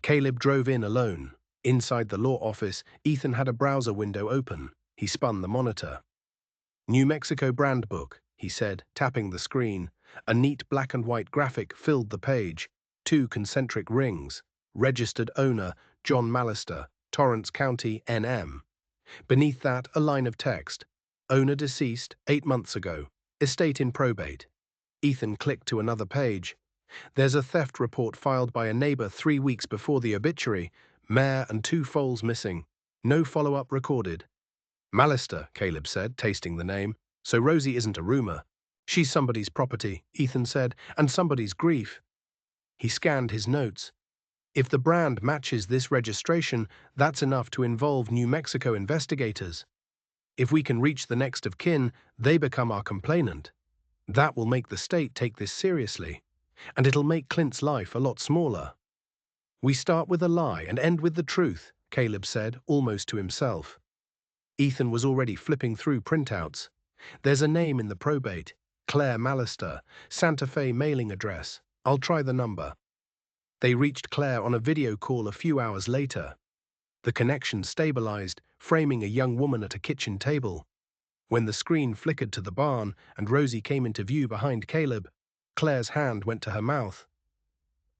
Caleb drove in alone. Inside the law office, Ethan had a browser window open. He spun the monitor. "New Mexico brand book," he said, tapping the screen. A neat black and white graphic filled the page. 2 concentric rings. Registered owner, John Mallister, Torrance County, NM. Beneath that, a line of text. Owner deceased 8 months ago. Estate in probate. Ethan clicked to another page. "There's a theft report filed by a neighbor 3 weeks before the obituary. Mare and 2 foals missing. No follow-up recorded." "Mallister," Caleb said, tasting the name. "So Rosie isn't a rumor. She's somebody's property," Ethan said, "and somebody's grief." He scanned his notes. "If the brand matches this registration, that's enough to involve New Mexico investigators. If we can reach the next of kin, they become our complainant. That will make the state take this seriously. And it'll make Clint's life a lot smaller." "We start with a lie and end with the truth," Caleb said, almost to himself. Ethan was already flipping through printouts. "There's a name in the probate. Claire Mallister, Santa Fe mailing address. I'll try the number." They reached Claire on a video call a few hours later. The connection stabilized, framing a young woman at a kitchen table. When the screen flickered to the barn and Rosie came into view behind Caleb, Claire's hand went to her mouth.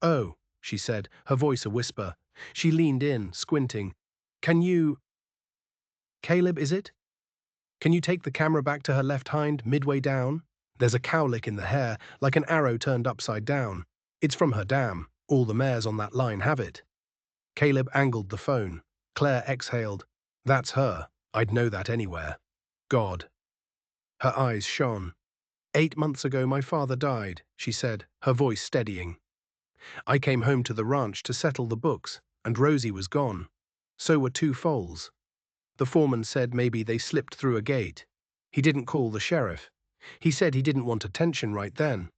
"Oh," she said, her voice a whisper. She leaned in, squinting. "Can you—" "Caleb, is it? Can you take the camera back to her left hind, midway down? There's a cowlick in the hair, like an arrow turned upside down. It's from her dam. All the mares on that line have it." Caleb angled the phone. Claire exhaled. "That's her. I'd know that anywhere." "God." Her eyes shone. "8 months ago my father died," she said, her voice steadying. "I came home to the ranch to settle the books, and Rosie was gone. So were 2 foals. The foreman said maybe they slipped through a gate. He didn't call the sheriff. He said he didn't want attention right then."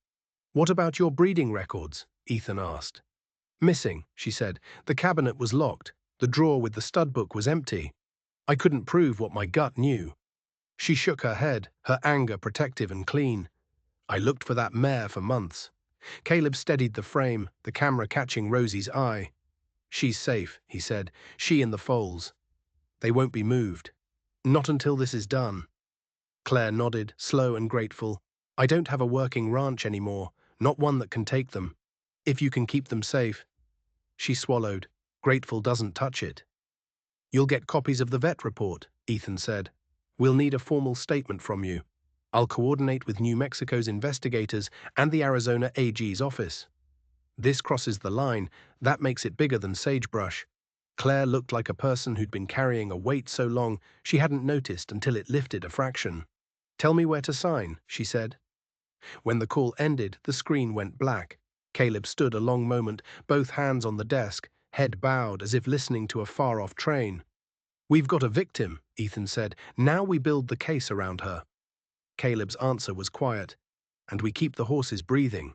"What about your breeding records?" Ethan asked. "Missing," she said. "The cabinet was locked. The drawer with the stud book was empty. I couldn't prove what my gut knew." She shook her head, her anger protective and clean. "I looked for that mare for months." Caleb steadied the frame, the camera catching Rosie's eye. "She's safe," he said. "She and the foals. They won't be moved. Not until this is done." Claire nodded, slow and grateful. "I don't have a working ranch anymore, not one that can take them. If you can keep them safe." She swallowed. "Grateful doesn't touch it." "You'll get copies of the vet report," Ethan said. "We'll need a formal statement from you. I'll coordinate with New Mexico's investigators and the Arizona AG's office. This crosses the line. That makes it bigger than sagebrush." Claire looked like a person who'd been carrying a weight so long she hadn't noticed until it lifted a fraction. "Tell me where to sign," she said. When the call ended, the screen went black. Caleb stood a long moment, both hands on the desk, head bowed as if listening to a far-off train. "We've got a victim," Ethan said. "Now we build the case around her." Caleb's answer was quiet. "And we keep the horses breathing."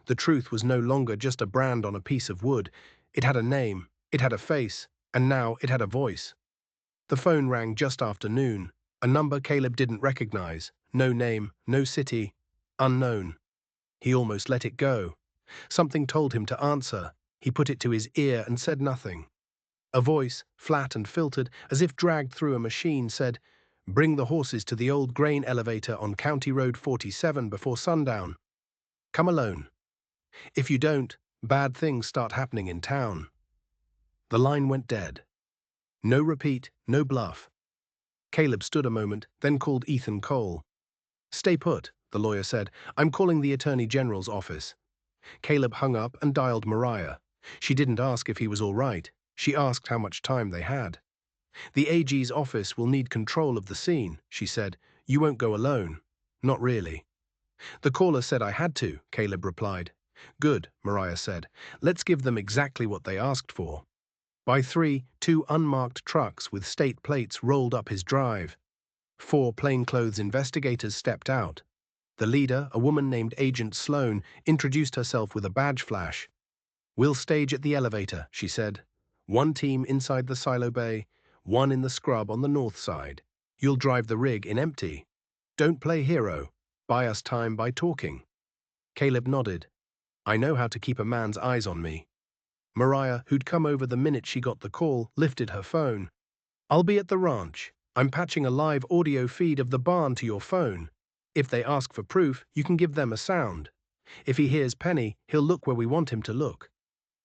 The truth was no longer just a brand on a piece of wood. It had a name, it had a face, and now it had a voice. The phone rang just after noon. A number Caleb didn't recognize. No name, no city. Unknown. He almost let it go. Something told him to answer. He put it to his ear and said nothing. A voice, flat and filtered, as if dragged through a machine, said, "Bring the horses to the old grain elevator on County Road 47 before sundown. Come alone. If you don't, bad things start happening in town." The line went dead. No repeat, no bluff. Caleb stood a moment, then called Ethan Cole. "Stay put," the lawyer said. "I'm calling the Attorney General's office." Caleb hung up and dialed Mariah. She didn't ask if he was all right. She asked how much time they had. "The AG's office will need control of the scene," she said. "You won't go alone." "Not really." "The caller said I had to," Caleb replied. "Good," Mariah said. "Let's give them exactly what they asked for." By 3, 2 unmarked trucks with state plates rolled up his drive. 4 plainclothes investigators stepped out. The leader, a woman named Agent Sloan, introduced herself with a badge flash. "We'll stage at the elevator," she said. "1 team inside the silo bay, 1 in the scrub on the north side. You'll drive the rig in empty. Don't play hero. Buy us time by talking." Caleb nodded. "I know how to keep a man's eyes on me." Mariah, who'd come over the minute she got the call, lifted her phone. "I'll be at the ranch. I'm patching a live audio feed of the barn to your phone. If they ask for proof, you can give them a sound. If he hears Penny, he'll look where we want him to look."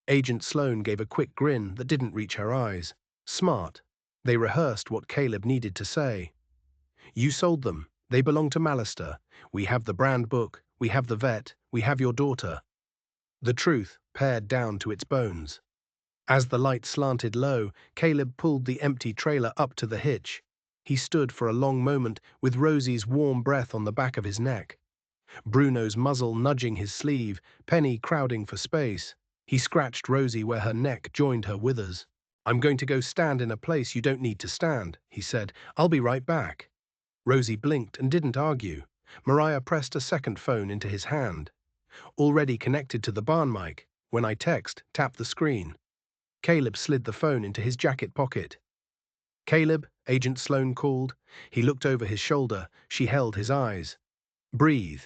Agent Sloan gave a quick grin that didn't reach her eyes. Smart. They rehearsed what Caleb needed to say. "You sold them. They belong to Mallister. We have the brand book. We have the vet. We have your daughter." The truth, pared down to its bones. As the light slanted low, Caleb pulled the empty trailer up to the hitch. He stood for a long moment with Rosie's warm breath on the back of his neck. Bruno's muzzle nudging his sleeve, Penny crowding for space. He scratched Rosie where her neck joined her withers. "I'm going to go stand in a place you don't need to stand," he said. "I'll be right back." Rosie blinked and didn't argue. Mariah pressed a second phone into his hand. "Already connected to the barn mic. When I text, tap the screen." Caleb slid the phone into his jacket pocket. "Caleb," Agent Sloan called. He looked over his shoulder. She held his eyes. "Breathe."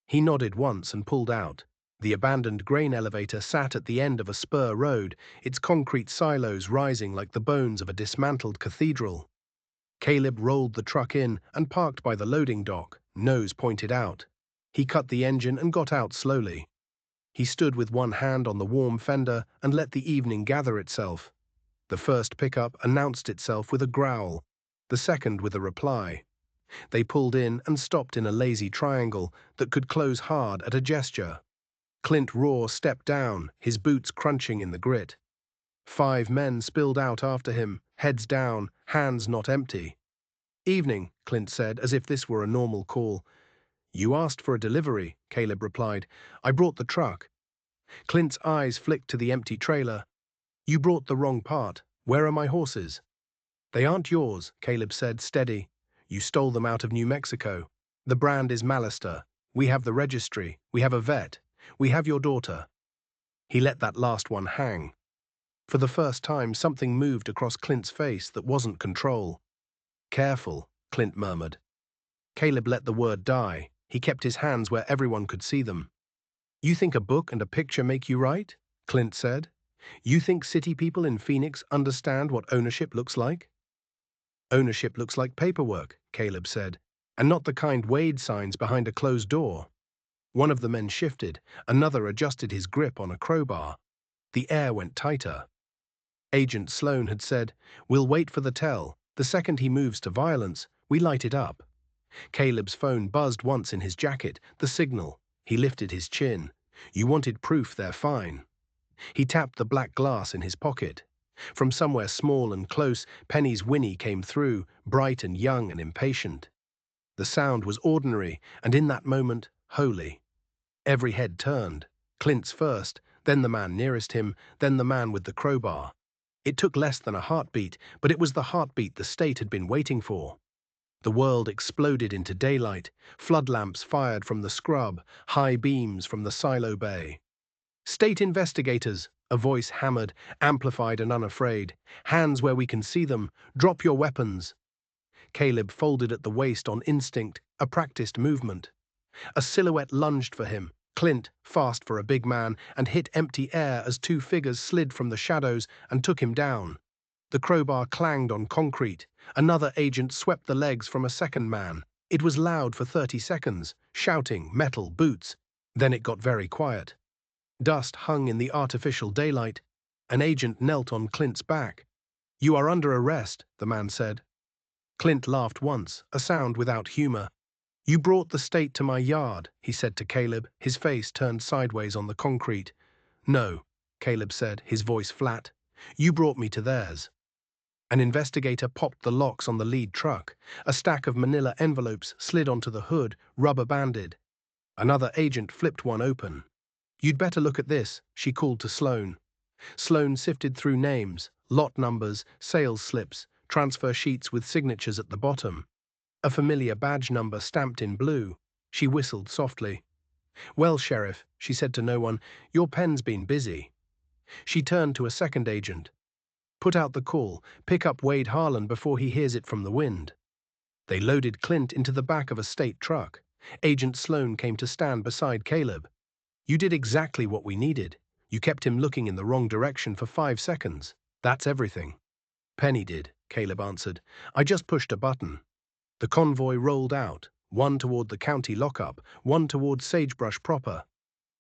He nodded once and pulled out. The abandoned grain elevator sat at the end of a spur road, its concrete silos rising like the bones of a dismantled cathedral. Caleb rolled the truck in and parked by the loading dock, nose pointed out. He cut the engine and got out slowly. He stood with one hand on the warm fender and let the evening gather itself. The first pickup announced itself with a growl, the second with a reply. They pulled in and stopped in a lazy triangle that could close hard at a gesture. Clint Raw stepped down, his boots crunching in the grit. 5 men spilled out after him, heads down, hands not empty. "Evening," Clint said, as if this were a normal call. "You asked for a delivery," Caleb replied. "I brought the truck." Clint's eyes flicked to the empty trailer. "You brought the wrong part. Where are my horses?" "They aren't yours," Caleb said, steady. "You stole them out of New Mexico. The brand is Mallister. We have the registry. We have a vet. We have your daughter." He let that last one hang. For the first time, something moved across Clint's face that wasn't control. "Careful," Clint murmured. Caleb let the word die. He kept his hands where everyone could see them. "You think a book and a picture make you right?" Clint said. "You think city people in Phoenix understand what ownership looks like?" "Ownership looks like paperwork," Caleb said, "and not the kind Wade signs behind a closed door." One of the men shifted. Another adjusted his grip on a crowbar. The air went tighter. Agent Sloan had said, "We'll wait for the tell. The second he moves to violence, we light it up." Caleb's phone buzzed once in his jacket, the signal. He lifted his chin. "You wanted proof, they're fine." He tapped the black glass in his pocket. From somewhere small and close, Penny's whinny came through, bright and young and impatient. The sound was ordinary, and in that moment, holy. Every head turned. Clint's first, then the man nearest him, then the man with the crowbar. It took less than a heartbeat, but it was the heartbeat the state had been waiting for. The world exploded into daylight, flood lamps fired from the scrub, high beams from the silo bay. "State investigators," a voice hammered, amplified and unafraid. "Hands where we can see them. Drop your weapons." Caleb folded at the waist on instinct, a practiced movement. A silhouette lunged for him. Clint, fast for a big man, and hit empty air as 2 figures slid from the shadows and took him down. The crowbar clanged on concrete. Another agent swept the legs from a second man. It was loud for 30 seconds, shouting, metal, boots. Then it got very quiet. Dust hung in the artificial daylight. An agent knelt on Clint's back. "You are under arrest," the man said. Clint laughed once, a sound without humor. "You brought the state to my yard," he said to Caleb, his face turned sideways on the concrete. "No," Caleb said, his voice flat. "You brought me to theirs." An investigator popped the locks on the lead truck. A stack of manila envelopes slid onto the hood, rubber-banded. Another agent flipped one open. "You'd better look at this," she called to Sloane. Sloane sifted through names, lot numbers, sales slips, transfer sheets with signatures at the bottom. A familiar badge number stamped in blue. She whistled softly. "Well, Sheriff," she said to no one, "your pen's been busy." She turned to a second agent. "Put out the call. Pick up Wade Harlan before he hears it from the wind." They loaded Clint into the back of a state truck. Agent Sloane came to stand beside Caleb. "You did exactly what we needed. You kept him looking in the wrong direction for 5 seconds. That's everything." "Penny did," Caleb answered. "I just pushed a button." The convoy rolled out, one toward the county lockup, one toward Sagebrush proper.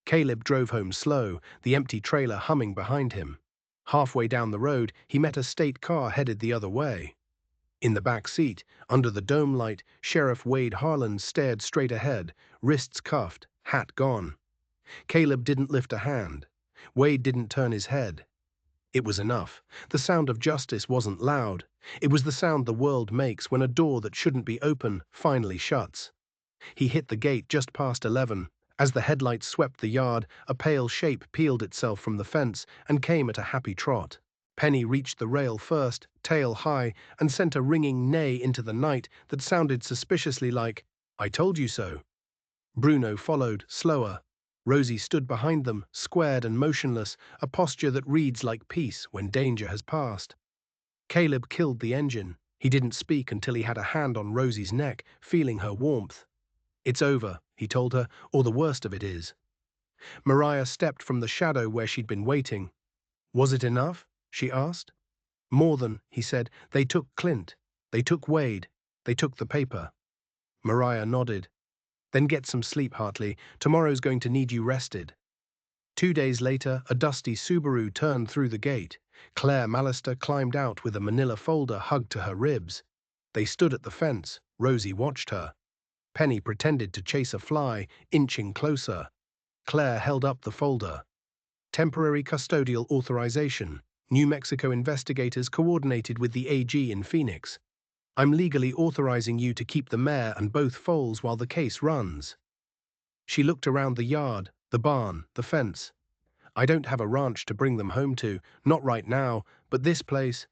Caleb drove home slow, the empty trailer humming behind him. Halfway down the road, he met a state car headed the other way. In the back seat, under the dome light, Sheriff Wade Harlan stared straight ahead, wrists cuffed, hat gone. Caleb didn't lift a hand. Wade didn't turn his head. It was enough. The sound of justice wasn't loud. It was the sound the world makes when a door that shouldn't be open finally shuts. He hit the gate just past 11. As the headlights swept the yard, a pale shape peeled itself from the fence and came at a happy trot. Penny reached the rail first, tail high, and sent a ringing neigh into the night that sounded suspiciously like, "I told you so." Bruno followed, slower. Rosie stood behind them, squared and motionless, a posture that reads like peace when danger has passed. Caleb killed the engine. He didn't speak until he had a hand on Rosie's neck, feeling her warmth. "It's over," he told her, "or the worst of it is." Mariah stepped from the shadow where she'd been waiting. "Was it enough?" she asked. "More than," he said. "They took Clint. They took Wade. They took the paper." Mariah nodded. "Then get some sleep, Hartley. Tomorrow's going to need you rested." 2 days later, a dusty Subaru turned through the gate. Claire Mallister climbed out with a manila folder hugged to her ribs. They stood at the fence. Rosie watched her. Penny pretended to chase a fly, inching closer. Claire held up the folder. "Temporary custodial authorization. New Mexico investigators coordinated with the AG in Phoenix. I'm legally authorizing you to keep the Mare and both foals while the case runs." She looked around the yard, the barn, the fence. "I don't have a ranch to bring them home to, not right now, but this place.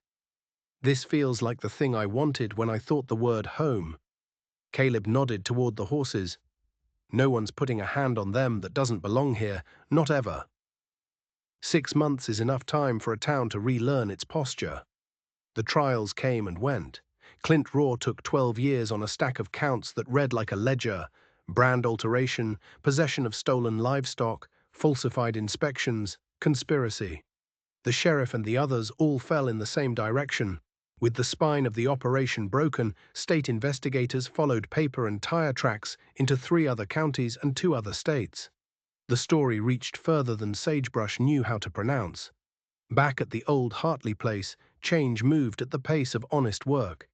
This feels like the thing I wanted when I thought the word home." Caleb nodded toward the horses. "No one's putting a hand on them that doesn't belong here, not ever." 6 months is enough time for a town to relearn its posture. The trials came and went. Clint Raw took 12 years on a stack of counts that read like a ledger: brand alteration, possession of stolen livestock, falsified inspections, conspiracy. The sheriff and the others all fell in the same direction. With the spine of the operation broken, state investigators followed paper and tire tracks into 3 other counties and 2 other states. The story reached further than Sagebrush knew how to pronounce. Back at the old Hartley place, change moved at the pace of honest work.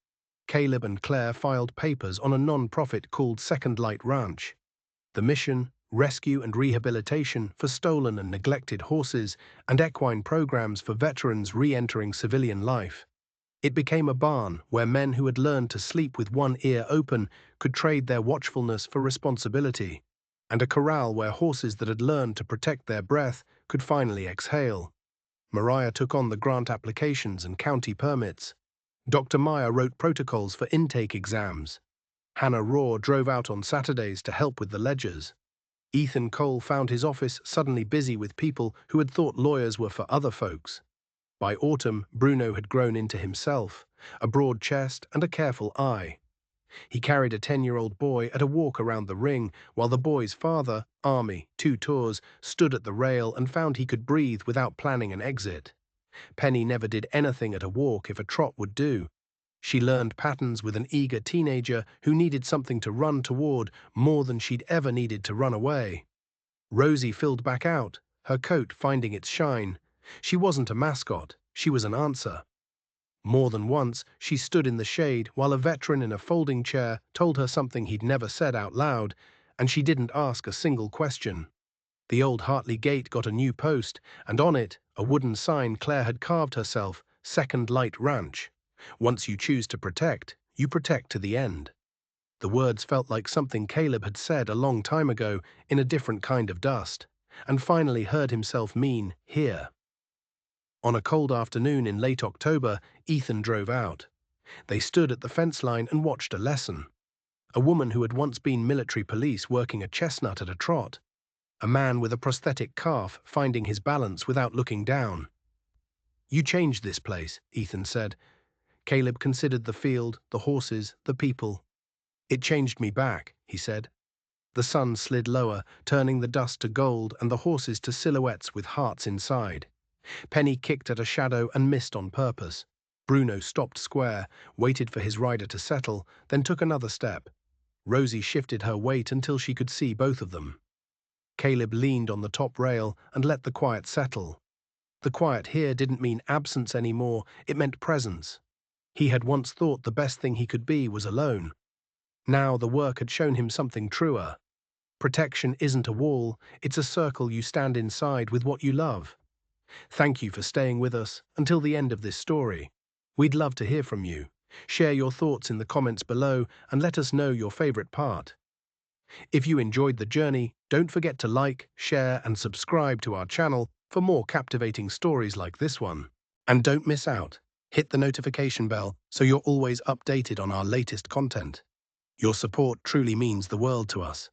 Caleb and Claire filed papers on a non-profit called Second Light Ranch. The mission: rescue and rehabilitation for stolen and neglected horses and equine programs for veterans re-entering civilian life. It became a barn where men who had learned to sleep with one ear open could trade their watchfulness for responsibility, and a corral where horses that had learned to protect their breath could finally exhale. Mariah took on the grant applications and county permits. Dr. Meyer wrote protocols for intake exams. Hannah Raw drove out on Saturdays to help with the ledgers. Ethan Cole found his office suddenly busy with people who had thought lawyers were for other folks. By autumn, Bruno had grown into himself, a broad chest and a careful eye. He carried a 10-year-old boy at a walk around the ring, while the boy's father, Army, 2 tours, stood at the rail and found he could breathe without planning an exit. Penny never did anything at a walk if a trot would do. She learned patterns with an eager teenager who needed something to run toward more than she'd ever needed to run away. Rosie filled back out, her coat finding its shine. She wasn't a mascot, she was an answer. More than once, she stood in the shade while a veteran in a folding chair told her something he'd never said out loud, and she didn't ask a single question. The old Hartley gate got a new post, and on it, a wooden sign Claire had carved herself, Second Light Ranch. Once you choose to protect, you protect to the end. The words felt like something Caleb had said a long time ago in a different kind of dust, and finally heard himself mean here. On a cold afternoon in late October, Ethan drove out. They stood at the fence line and watched a lesson. A woman who had once been military police working a chestnut at a trot. A man with a prosthetic calf finding his balance without looking down. You changed this place, Ethan said. Caleb considered the field, the horses, the people. It changed me back, he said. The sun slid lower, turning the dust to gold and the horses to silhouettes with hearts inside. Penny kicked at a shadow and missed on purpose. Bruno stopped square, waited for his rider to settle, then took another step. Rosie shifted her weight until she could see both of them. Caleb leaned on the top rail and let the quiet settle. The quiet here didn't mean absence anymore, it meant presence. He had once thought the best thing he could be was alone. Now the work had shown him something truer. Protection isn't a wall, it's a circle you stand inside with what you love. Thank you for staying with us until the end of this story. We'd love to hear from you. Share your thoughts in the comments below and let us know your favorite part. If you enjoyed the journey, don't forget to like, share, and subscribe to our channel for more captivating stories like this one. And don't miss out. Hit the notification bell so you're always updated on our latest content. Your support truly means the world to us.